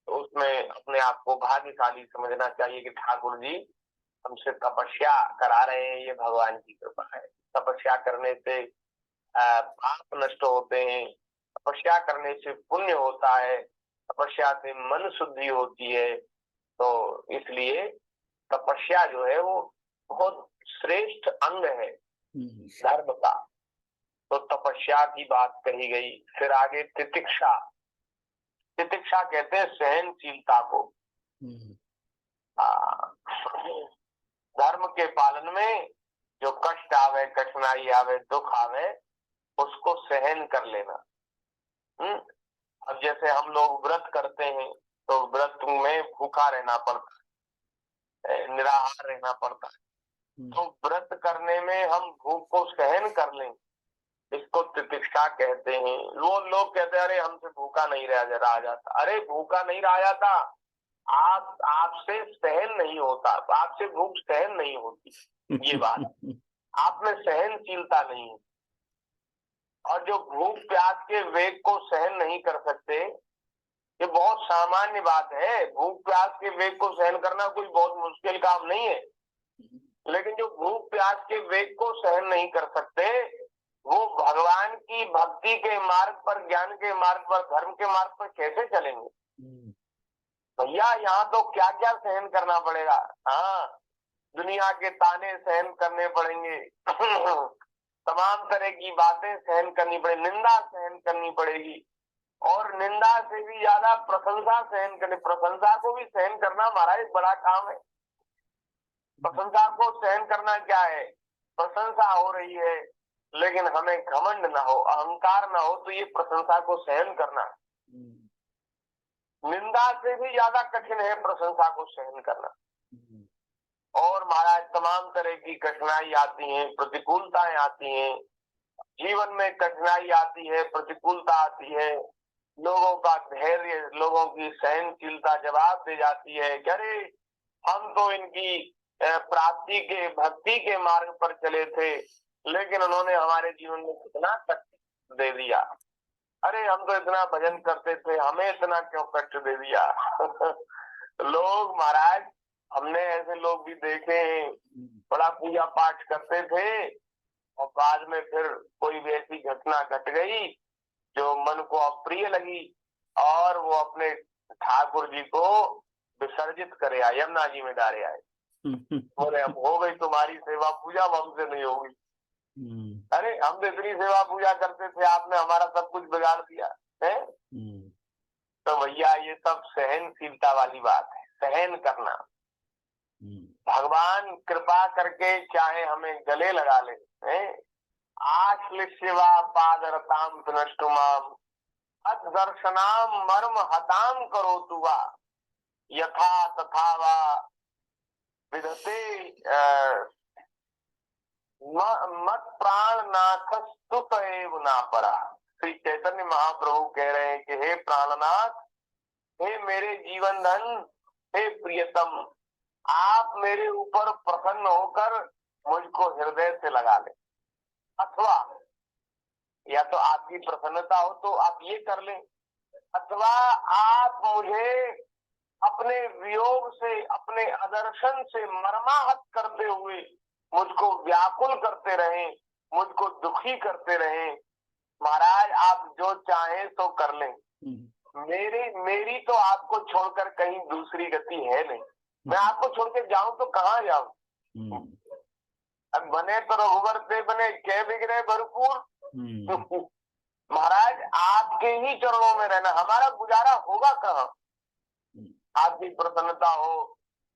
तो उसमें अपने आप को भाग्यशाली समझना चाहिए कि ठाकुर जी हमसे तपस्या करा रहे हैं, ये भगवान की कृपा है। तपस्या करने से पाप नष्ट होते हैं, तपस्या करने से पुण्य होता है, तपस्या से मन शुद्धि होती है। तो इसलिए तपस्या जो है वो बहुत श्रेष्ठ अंग है धर्म का। तो तपस्या की बात कही गई। फिर आगे तितिक्षा। तितिक्षा कहते हैं सहनशीलता को। धर्म के पालन में जो कष्ट आवे, कठिनाई आवे, दुख आवे, उसको सहन कर लेना। अब जैसे हम लोग व्रत करते हैं तो व्रत में भूखा रहना पड़ता है, निराहार रहना पड़ता है। तो व्रत करने में हम भूख को सहन कर लें इसको तितिक्षा कहते हैं। वो लोग कहते हैं अरे हमसे भूखा नहीं रहा जाता। अरे भूखा नहीं रहा जाता, आपसे सहन नहीं होता, आपसे भूख सहन नहीं होती, ये बात आप में सहनशीलता नहीं है। और जो भूख प्यास के वेग को सहन नहीं कर सकते, ये बहुत सामान्य बात है। भूख प्यास के वेग को सहन करना कोई बहुत मुश्किल काम नहीं है, लेकिन जो भूख प्यास के वेग को सहन नहीं कर सकते, वो भगवान की भक्ति के मार्ग पर, ज्ञान के मार्ग पर, धर्म के मार्ग पर कैसे चलेंगे? भैया यहाँ तो क्या क्या सहन करना पड़ेगा। हाँ, दुनिया के ताने सहन करने पड़ेंगे तमाम तरह की बातें सहन करनी पड़ेगी, निंदा सहन करनी पड़ेगी, और निंदा से भी ज्यादा प्रशंसा सहन करनी। प्रशंसा को भी सहन करना हमारा एक बड़ा काम है। प्रशंसा को सहन करना क्या है? प्रशंसा हो रही है लेकिन हमें घमंड ना हो, अहंकार ना हो, तो ये प्रशंसा को सहन करना। निंदा से भी ज्यादा कठिन है प्रशंसा को सहन करना। और महाराज तमाम तरह की कठिनाई आती हैं, प्रतिकूलताएं आती हैं, जीवन में कठिनाई आती है, प्रतिकूलता आती है, लोगों का धैर्य, लोगों की सहनशीलता जवाब दे जाती है कि अरे हम तो इनकी प्राप्ति के, भक्ति के मार्ग पर चले थे, लेकिन उन्होंने हमारे जीवन में कितना कष्ट दे दिया। अरे हम तो इतना भजन करते थे, हमें इतना क्यों कष्ट दे दिया लोग महाराज, हमने ऐसे लोग भी देखे हैं, बड़ा पूजा पाठ करते थे और बाद में फिर कोई भी ऐसी घटना घट गई जो मन को अप्रिय लगी और वो अपने ठाकुर जी को विसर्जित करे आए, यमुना जी में डाले आए। बोले अब हो गई तुम्हारी सेवा पूजा, अब हमसे नहीं होगी। अरे हम तो इतनी सेवा पूजा करते थे, आपने हमारा सब कुछ बिगाड़ दिया है। तो भैया ये सब सहनशीलता वाली बात है, सहन करना। भगवान कृपा करके चाहे हमें गले लगा ले, आश्लिष शिवा पादरताम नष्टुमाम अदर्शनाम मर्म हताम करो तुवा यथा तथा वा विधते मत प्राण नाथ स्तुत एव ना परा। श्री चैतन्य महाप्रभु कह रहे हैं कि हे प्राणनाथ, हे मेरे जीवन धन, हे प्रियतम, आप मेरे ऊपर प्रसन्न होकर मुझको हृदय से लगा ले। अथवा या तो आपकी प्रसन्नता हो तो आप ये कर लें, अथवा आप मुझे अपने वियोग से, अपने अदर्शन से मर्माहत करते हुए मुझको व्याकुल करते रहें, मुझको दुखी करते रहें। महाराज आप जो चाहें तो कर लें, मेरी तो आपको छोड़कर कहीं दूसरी गति है नहीं। मैं आपको छोड़ के जाऊं तो कहाँ जाऊं? अब बने तो रघुवर से बने, क्या बिगड़े भरपूर। महाराज आपके ही चरणों में रहना, हमारा गुजारा होगा कहाँ? आपकी प्रसन्नता हो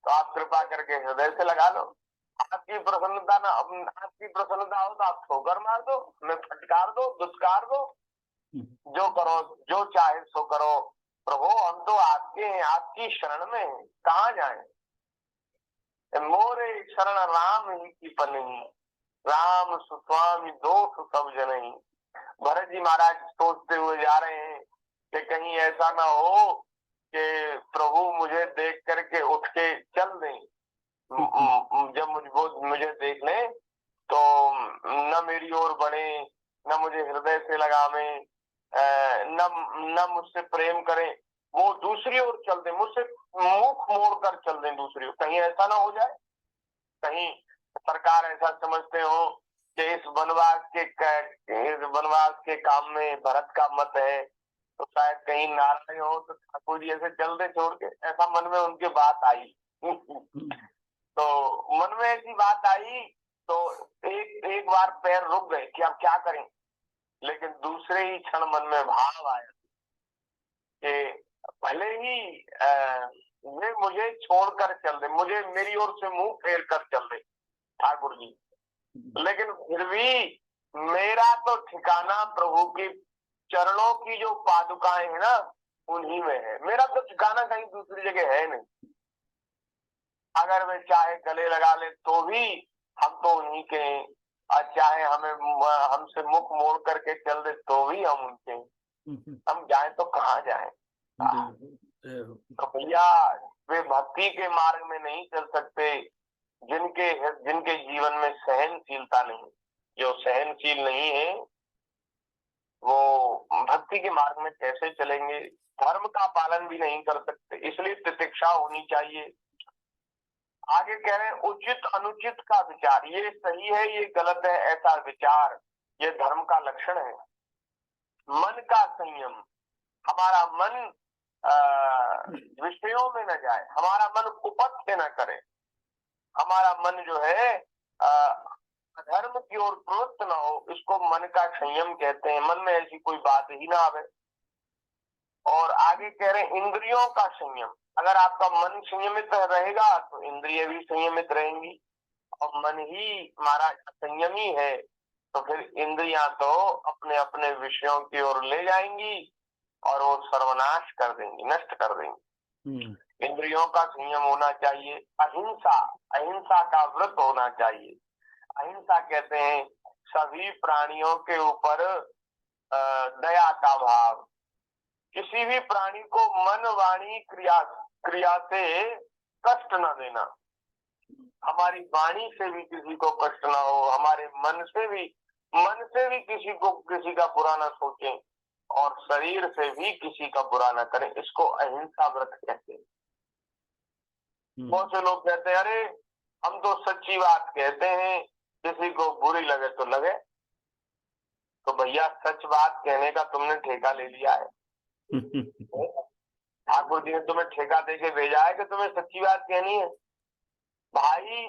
तो आप कृपा करके हृदय से लगा लो, आपकी प्रसन्नता ना, आपकी प्रसन्नता हो तो आप ठोकर मार दो, हमें फटकार दो, दुत्कार दो, जो करो, जो चाहे सो करो। प्रभु हम तो आपके हैं, आपकी शरण में हैं, कहाँ जाएं? मोरे शरण राम ही की पनही, राम सुस्वामी दोष सब जनही। भरत जी महाराज सोचते हुए जा रहे हैं कि कहीं ऐसा ना हो कि प्रभु मुझे देख करके उठ के चल दें, जब मुझे देख ले तो न मेरी ओर बढ़े, न मुझे हृदय से लगावे, न मुझसे प्रेम करें, वो दूसरी ओर चल दे, मुझसे मुख मोड़ कर चल दें दूसरी ओर। कहीं ऐसा ना हो जाए, कहीं सरकार ऐसा समझते हो कि इस वनवास के काम में भरत का मत है, तो शायद कहीं नाराज हो तो ठाकुर जी ऐसे चल दे छोड़ के, ऐसा मन में उनके बात आई। तो मन में ऐसी बात आई तो एक बार पैर रुक गए कि अब क्या करें, लेकिन दूसरे ही क्षण मन में भाव आया कि भले ही वे मुझे छोड़कर चल दे, मुझे मेरी ओर से मुंह फेर कर चल दे ठाकुर जी, लेकिन फिर भी मेरा तो ठिकाना प्रभु के चरणों की जो पादुकाएं है ना, उन्हीं में है। मेरा तो ठिकाना कहीं दूसरी जगह है नहीं। अगर वे चाहे गले लगा ले तो भी हम तो उन्हीं के हैं, और चाहे हमें हमसे मुख मोड़ करके चल दे तो भी हम उनके, हम जाएं तो कहाँ जाएं। तो भैया वे भक्ति के मार्ग में नहीं चल सकते जिनके जिनके जीवन में सहनशीलता नहीं। जो सहनशील नहीं है वो भक्ति के मार्ग में कैसे चलेंगे, धर्म का पालन भी नहीं कर सकते। इसलिए तितिक्षा होनी चाहिए। आगे कह रहे हैं उचित अनुचित का विचार, ये सही है ये गलत है ऐसा विचार, ये धर्म का लक्षण है। मन का संयम, हमारा मन विषयों में न जाए, हमारा मन कुपथ न करे, हमारा मन जो है अधर्म की ओर प्रवृत्त न हो, इसको मन का संयम कहते हैं। मन में ऐसी कोई बात ही ना आवे। और आगे कह रहे हैं इंद्रियों का संयम, अगर आपका मन संयमित रहेगा तो इंद्रिय भी संयमित रहेंगी, और मन ही हमारा संयमी है तो फिर इंद्रियां तो अपने अपने विषयों की ओर ले जाएंगी और वो सर्वनाश कर देंगी, नष्ट कर देंगी। इंद्रियों का संयम होना चाहिए। अहिंसा, अहिंसा का व्रत होना चाहिए। अहिंसा कहते हैं सभी प्राणियों के ऊपर दया का भाव, किसी भी प्राणी को मन वाणी क्रिया से कष्ट न देना, हमारी वाणी से भी किसी को कष्ट ना हो, हमारे मन से भी किसी का बुरा ना सोचें, और शरीर से भी किसी का बुरा ना करें, इसको अहिंसा व्रत कहते हैं। बहुत से लोग कहते हैं अरे हम तो सच्ची बात कहते हैं, किसी को बुरी लगे तो लगे। तो भैया सच बात कहने का तुमने ठेका ले लिया है। ठाकुर जी ने तुम्हें ठेका देके भेजा है कि तुम्हें सच्ची बात कहनी है। भाई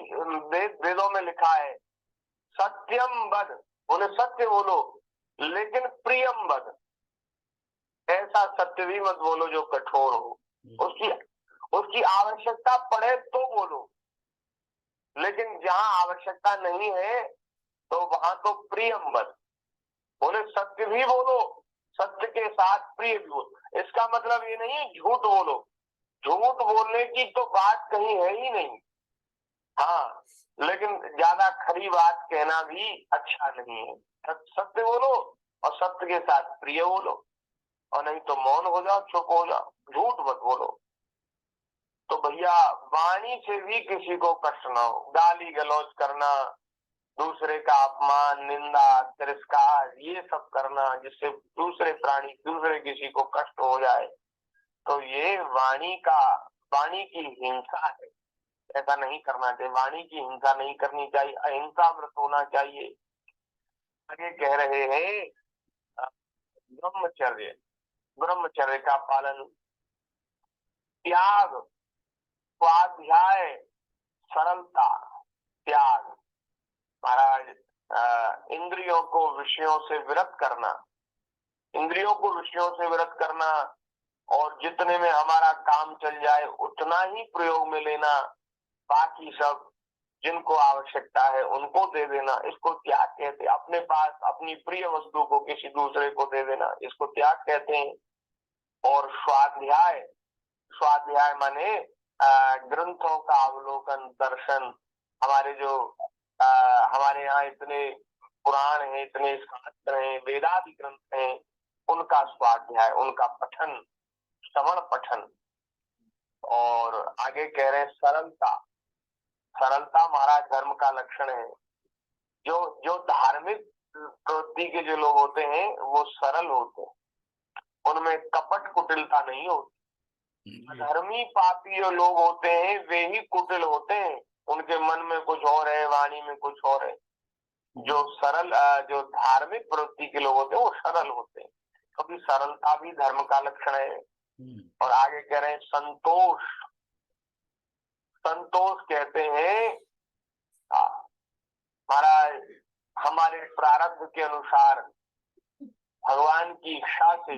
वेदों में लिखा है सत्यम वद, उन्हें सत्य बोलो लेकिन प्रियम वद, ऐसा सत्य भी मत बोलो जो कठोर हो, उसकी आवश्यकता पड़े तो बोलो, लेकिन जहां आवश्यकता नहीं है तो वहां तो प्रियम वद, बोले सत्य भी बोलो, सत्य के साथ प्रिय भी बोलो। इसका मतलब ये नहीं झूठ बोलो, झूठ बोलने की तो बात कहीं है ही नहीं। हाँ, लेकिन ज्यादा खरी बात कहना भी अच्छा नहीं है। सत्य बोलो और सत्य के साथ प्रिय बोलो, और नहीं तो मौन हो जाओ, चुप हो जाओ, झूठ मत बोलो। तो भैया वाणी से भी किसी को कष्ट ना हो, गाली गलौज करना, दूसरे का अपमान, निंदा, तिरस्कार, ये सब करना जिससे दूसरे प्राणी, दूसरे किसी को कष्ट हो जाए, तो ये वाणी की हिंसा है, ऐसा नहीं करना चाहिए। वाणी की हिंसा नहीं करनी चाहिए, अहिंसा व्रत होना चाहिए। आगे कह रहे हैं ब्रह्मचर्य, ब्रह्मचर्य का पालन, त्याग, स्वाध्याय, सरलता, त्याग, महाराज इंद्रियों को विषयों से विरत करना, इंद्रियों को विषयों से विरत करना, और जितने में हमारा काम चल जाए उतना ही प्रयोग में लेना, बाकी सब जिनको आवश्यकता है उनको दे देना, इसको त्याग कहते हैं। अपने पास अपनी प्रिय वस्तु को किसी दूसरे को दे देना, इसको त्याग कहते हैं। और स्वाध्याय, स्वाध्याय माने ग्रंथों का अवलोकन, दर्शन, हमारे जो हमारे यहाँ इतने पुराण हैं, इतने शास्त्र हैं, वेदादि ग्रंथ हैं, उनका स्वाध्याय, उनका पठन, श्रवण पठन। और आगे कह रहे हैं सरलता, सरलता महाराज धर्म का लक्षण है। जो धार्मिक प्रवृत्ति के जो लोग होते हैं वो सरल होते हैं, उनमें कपट कुटिलता नहीं होती। धर्मी पापी जो लोग होते हैं वे ही कुटिल होते हैं, उनके मन में कुछ और है, वाणी में कुछ और है। जो सरल, जो धार्मिक प्रवृत्ति के लोग होते हैं वो सरल होते हैं, क्योंकि सरलता भी धर्म का लक्षण है। और आगे कह रहे हैं संतोष, संतोष कहते हैं महाराज हमारे प्रारब्ध के अनुसार भगवान की इच्छा से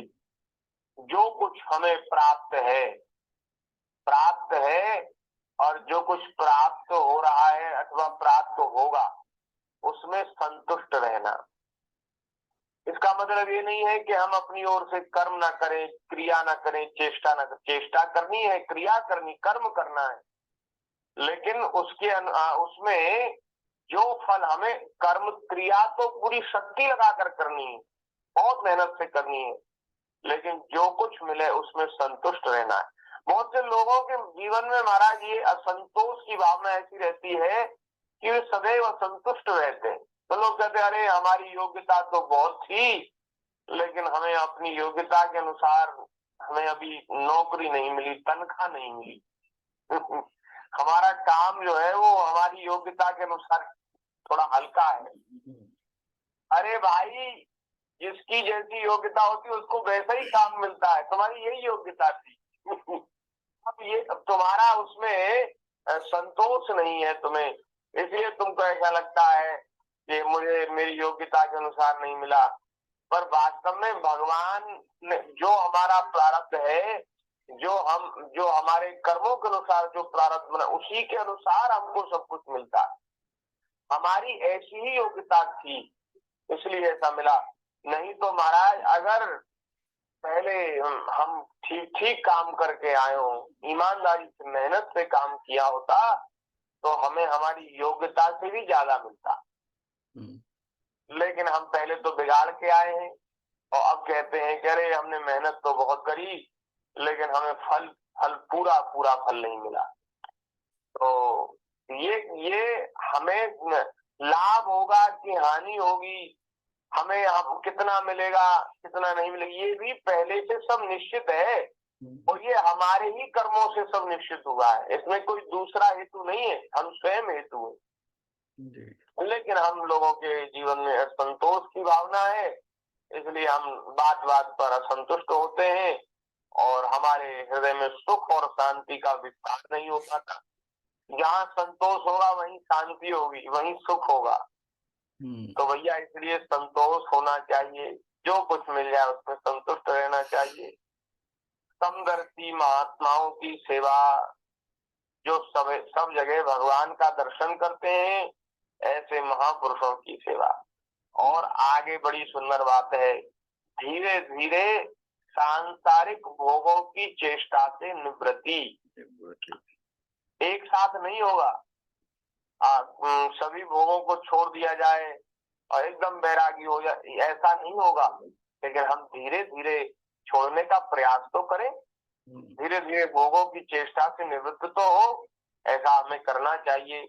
जो कुछ हमें प्राप्त है, और जो कुछ प्राप्त हो रहा है अथवा प्राप्त होगा उसमें संतुष्ट रहना। इसका मतलब ये नहीं है कि हम अपनी ओर से कर्म ना करें, क्रिया ना करें, चेष्टा ना करें। चेष्टा करनी है, क्रिया करनी, कर्म करना है, लेकिन उसमें जो फल हमें कर्म क्रिया तो पूरी शक्ति लगाकर करनी है, बहुत मेहनत से करनी है, लेकिन जो कुछ मिले उसमें संतुष्ट रहना है। बहुत से लोगों के जीवन में महाराज ये असंतोष की भावना ऐसी रहती है कि वे सदैव असंतुष्ट रहते हैं। तो लोग कहते हैं अरे हमारी योग्यता तो बहुत थी, लेकिन हमें अपनी योग्यता के अनुसार हमें अभी नौकरी नहीं मिली, तनख्वाह नहीं मिली। हमारा काम जो है वो हमारी योग्यता के अनुसार थोड़ा हल्का है। अरे भाई, जिसकी जैसी योग्यता होती है उसको वैसा ही काम मिलता है, तुम्हारी यही योग्यता थी। अब तुम्हारा उसमें संतोष नहीं है तुम्हें, इसलिए तुमको ऐसा लगता है कि मुझे मेरी योग्यता के अनुसार नहीं मिला। पर वास्तव में भगवान ने जो हमारा प्रारब्ध है, जो हमारे कर्मों के अनुसार जो प्रारब्ध बना, उसी के अनुसार हमको सब कुछ मिलता है। हमारी ऐसी ही योग्यता थी इसलिए ऐसा मिला। नहीं तो महाराज अगर पहले हम ठीक काम करके आए हो, ईमानदारी से मेहनत से काम किया होता, तो हमें हमारी योग्यता से भी ज्यादा मिलता। लेकिन हम पहले तो बिगाड़ के आए हैं और अब कहते हैं कि अरे हमने मेहनत तो बहुत करी, लेकिन हमें फल पूरा फल नहीं मिला। तो ये हमें लाभ होगा कि हानि होगी, हमें हम कितना मिलेगा कितना नहीं मिलेगा, ये भी पहले से सब निश्चित है और ये हमारे ही कर्मों से सब निश्चित हुआ है। इसमें कोई दूसरा हेतु नहीं है, हम स्वयं हेतु है। लेकिन हम लोगों के जीवन में असंतोष की भावना है, इसलिए हम बात बात पर असंतुष्ट होते हैं और हमारे हृदय में सुख और शांति का विस्तार नहीं हो पाता। जहाँ संतोष होगा वहीं शांति होगी, वहीं सुख होगा। तो भैया इसलिए संतोष होना चाहिए, जो कुछ मिल जाए उसमें संतुष्ट रहना चाहिए। समदर्शी महात्माओं की सेवा, जो सब जगह भगवान का दर्शन करते हैं, ऐसे महापुरुषों की सेवा। और आगे बड़ी सुंदर बात है, धीरे धीरे सांसारिक भोगों की चेष्टा से निवृत्ति। एक साथ नहीं होगा, सभी भोगों को छोड़ दिया जाए और एकदम बैरागी हो जाए, ऐसा नहीं होगा। लेकिन हम धीरे धीरे छोड़ने का प्रयास तो करें, धीरे धीरे भोगों की चेष्टा से निवृत्त तो हो, ऐसा हमें करना चाहिए।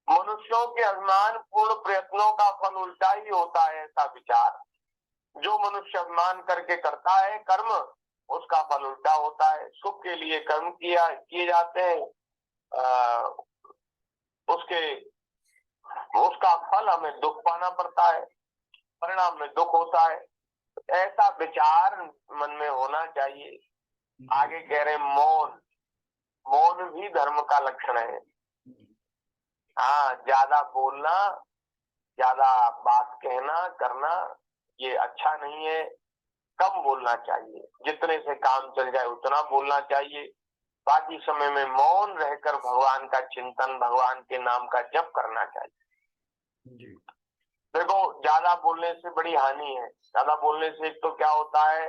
मनुष्यों के अभिमान पूर्ण प्रयत्नों का फल उल्टा ही होता है, ऐसा विचार। जो मनुष्य अभिमान करके करता है कर्म, उसका फल उल्टा होता है। सुख के लिए कर्म किए जाते हैं, उसका फल हमें दुख पाना पड़ता है, परिणाम में दुख होता है। ऐसा विचार मन में होना चाहिए। आगे कह रहे मौन भी धर्म का लक्षण है। हाँ, ज्यादा बोलना, ज्यादा बात कहना करना ये अच्छा नहीं है। कम बोलना चाहिए, जितने से काम चल जाए उतना बोलना चाहिए। बाकी समय में मौन रहकर भगवान का चिंतन, भगवान के नाम का जप करना चाहिए। देखो, ज्यादा बोलने से बड़ी हानि है। ज्यादा बोलने से एक तो क्या होता है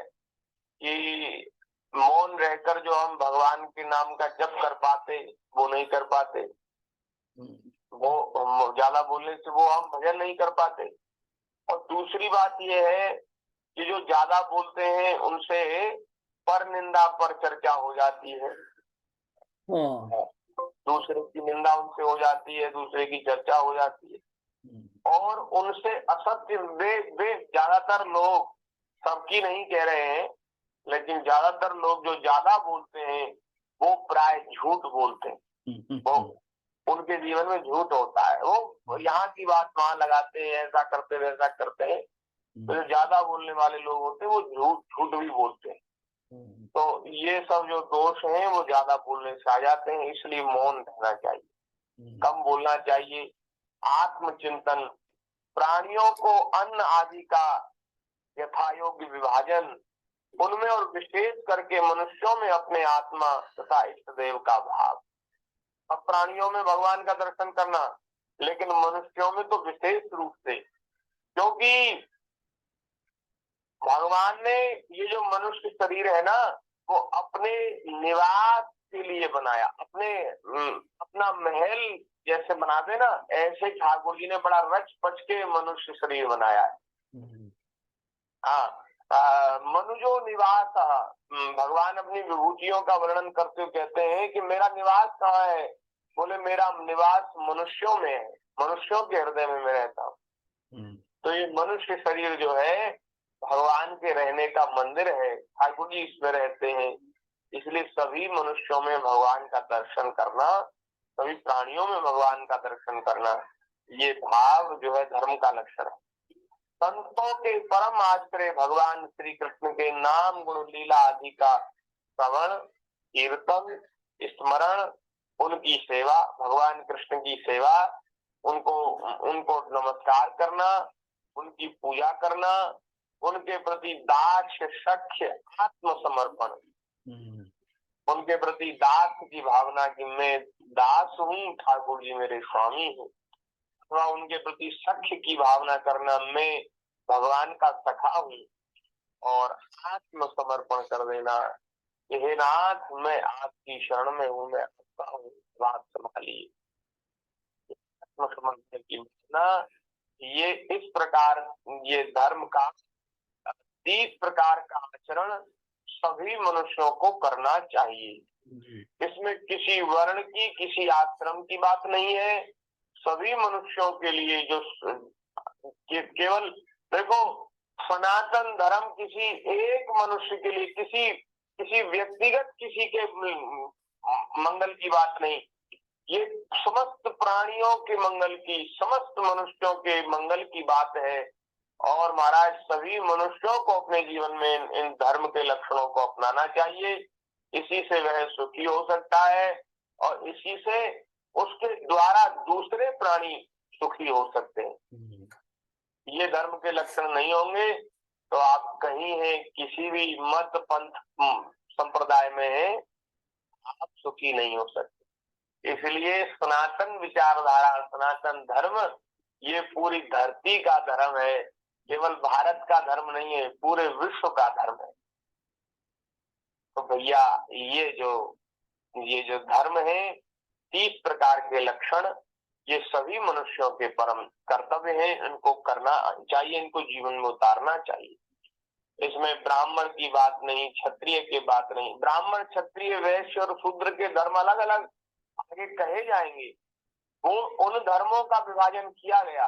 कि मौन रहकर जो हम भगवान के नाम का जप कर पाते वो नहीं कर पाते। वो ज्यादा बोलने से वो हम भजन नहीं कर पाते। और दूसरी बात ये है कि जो ज्यादा बोलते हैं उनसे पर निंदा पर चर्चा हो जाती है, दूसरे की निंदा उनसे हो जाती है, दूसरे की चर्चा हो जाती है और उनसे असत्य वे ज्यादातर लोग, सबकी नहीं कह रहे हैं, लेकिन ज्यादातर लोग जो ज्यादा बोलते हैं वो प्राय झूठ बोलते हैं। वो उनके जीवन में झूठ होता है, वो यहाँ की बात वहां लगाते हैं, ऐसा करते वैसा करते हैं। तो जो ज्यादा बोलने वाले लोग होते हैं वो झूठ भी बोलते हैं। तो ये सब जो दोष हैं वो ज्यादा बोलने से आ जाते हैं, इसलिए मौन रहना चाहिए, कम बोलना चाहिए। आत्मचिंतन, प्राणियों को अन्न आदि का यथायोग्य विभाजन, उनमें और विशेष करके मनुष्यों में अपने आत्मा तथा इष्ट देव का भाव। अब प्राणियों में भगवान का दर्शन करना, लेकिन मनुष्यों में तो विशेष रूप से, क्योंकि भगवान ने ये जो मनुष्य शरीर है ना, वो अपने निवास के लिए बनाया, अपना महल जैसे बनाते ना, ऐसे ठाकुर जी ने बड़ा रच पच के मनुष्य शरीर बनाया है। हाँ, मनुजो निवास, भगवान अपनी विभूतियों का वर्णन करते हुए कहते हैं कि मेरा निवास कहाँ है? बोले मेरा निवास मनुष्यों में है, मनुष्यों के हृदय में मैं रहता हूँ। तो ये मनुष्य शरीर जो है भगवान के रहने का मंदिर है, ठाकुर जी इसमें रहते हैं। इसलिए सभी मनुष्यों में भगवान का दर्शन करना, सभी प्राणियों में भगवान का दर्शन करना, ये भाव जो है धर्म का लक्षण है। संतों के परम आश्रय भगवान श्री कृष्ण के नाम गुण लीला आदि का श्रवण, कीर्तन, स्मरण, उनकी सेवा, भगवान कृष्ण की सेवा, उनको नमस्कार करना, उनकी पूजा करना, उनके प्रति दास सख्य आत्मसमर्पण, उनके प्रति दास की भावना कि मैं दास हूँ, ठाकुर जी मेरे स्वामी हूँ, अथवा उनके प्रति सख्य की भावना करना, मैं भगवान का सखा हूँ, और आत्मसमर्पण कर देना, हे नाथ मैं आपकी शरण में हूँ, मैं आपका हूँ, बात संभालिए। आत्मसमर्पण की भावना, ये इस प्रकार ये धर्म का 30 प्रकार का आचरण सभी मनुष्यों को करना चाहिए। इसमें किसी वर्ण की, किसी आश्रम की बात नहीं है, सभी मनुष्यों के लिए जो केवल देखो, सनातन धर्म किसी एक मनुष्य के लिए, किसी व्यक्तिगत किसी के मंगल की बात नहीं, ये समस्त प्राणियों के मंगल की, समस्त मनुष्यों के मंगल की बात है। और महाराज सभी मनुष्यों को अपने जीवन में इन धर्म के लक्षणों को अपनाना चाहिए, इसी से वह सुखी हो सकता है और इसी से उसके द्वारा दूसरे प्राणी सुखी हो सकते हैं। ये धर्म के लक्षण नहीं होंगे तो आप कहीं हैं, किसी भी मत पंथ संप्रदाय में हैं, आप सुखी नहीं हो सकते। इसलिए सनातन विचारधारा, सनातन धर्म ये पूरी धरती का धर्म है, केवल भारत का धर्म नहीं है, पूरे विश्व का धर्म है। तो भैया ये जो धर्म है, 30 प्रकार के लक्षण, ये सभी मनुष्यों के परम कर्तव्य हैं, इनको करना चाहिए, इनको जीवन में उतारना चाहिए। इसमें ब्राह्मण की बात नहीं, क्षत्रिय की बात नहीं, ब्राह्मण क्षत्रिय वैश्य और शूद्र के धर्म अलग अलग आगे कहे जाएंगे, वो उन धर्मों का विभाजन किया गया,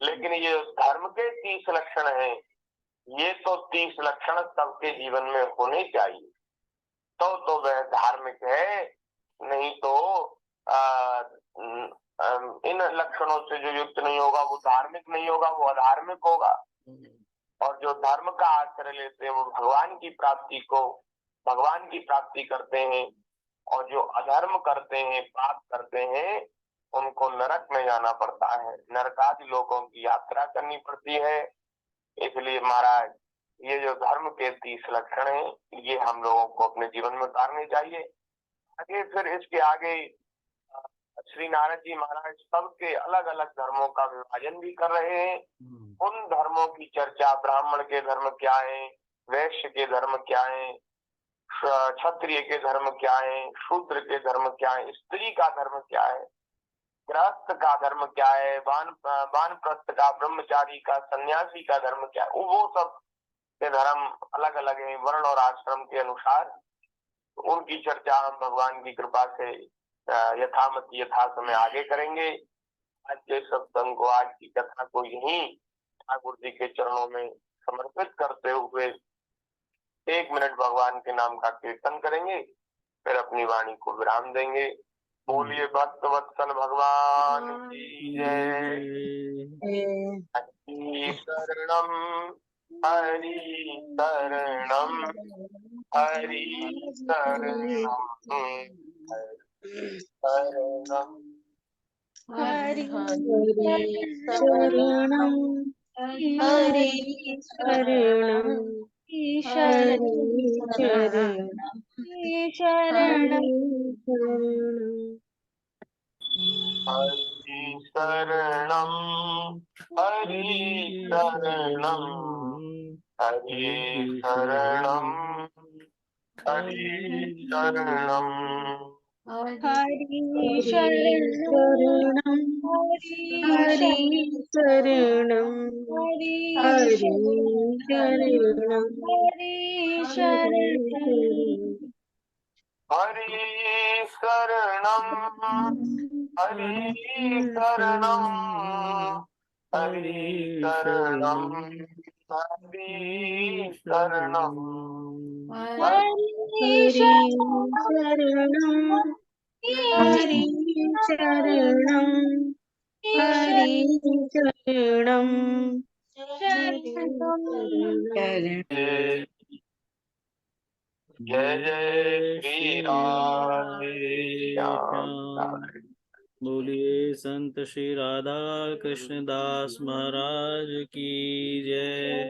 लेकिन ये धर्म के 30 लक्षण हैं, ये तो 30 लक्षण सबके जीवन में होने चाहिए, तो वह धार्मिक है। नहीं तो इन लक्षणों से जो युक्त नहीं होगा वो धार्मिक नहीं होगा, वो अधार्मिक होगा। और जो धर्म का आश्रय लेते हैं वो भगवान की प्राप्ति करते हैं, और जो अधर्म करते हैं, पाप करते हैं, उनको नरक में जाना पड़ता है, नरकादि लोकों की यात्रा करनी पड़ती है। इसलिए महाराज ये जो धर्म के 30 लक्षण हैं, ये हम लोगों को अपने जीवन में उतारने चाहिए। आगे फिर इसके आगे श्री नारद जी महाराज सबके अलग अलग धर्मों का विभाजन भी कर रहे हैं। उन धर्मों की चर्चा, ब्राह्मण के धर्म क्या है, वैश्य के धर्म क्या है, क्षत्रिय के धर्म क्या है, शूद्र के धर्म क्या है, स्त्री का धर्म क्या है, गृहस्थ का धर्म क्या है, वानप्रस्थ का, ब्रह्मचारी का, सन्यासी का धर्म क्या है, वो सब के धर्म अलग अलग है वर्ण और आश्रम के अनुसार। उनकी चर्चा हम भगवान की कृपा से यथा समय आगे करेंगे। आज के सत्संग को, आज की कथा को यहीं ठाकुर जी के चरणों में समर्पित करते हुए 1 मिनट भगवान के नाम का कीर्तन करेंगे, फिर अपनी वाणी को विराम देंगे। बोलिए भक्त वत्सल भगवान की जय। हरि शरणम हरि शरणम हरि शरणम शरणम हरि शरणं हरि शरणं शरण हरि शरण शरणं हरि शरणम हरि शरणम हरि शरणम हरि शरणम हरि शरणं हरि शरणं हरि हरि शरणं शरणं हरि शरणम हरि शरणम हरि शरणम हरि शरणम हरि शरणं हरि शरणं हरि शरणं जय जय श्री राम बोलिए संत श्री राधा कृष्ण दास महाराज की जय।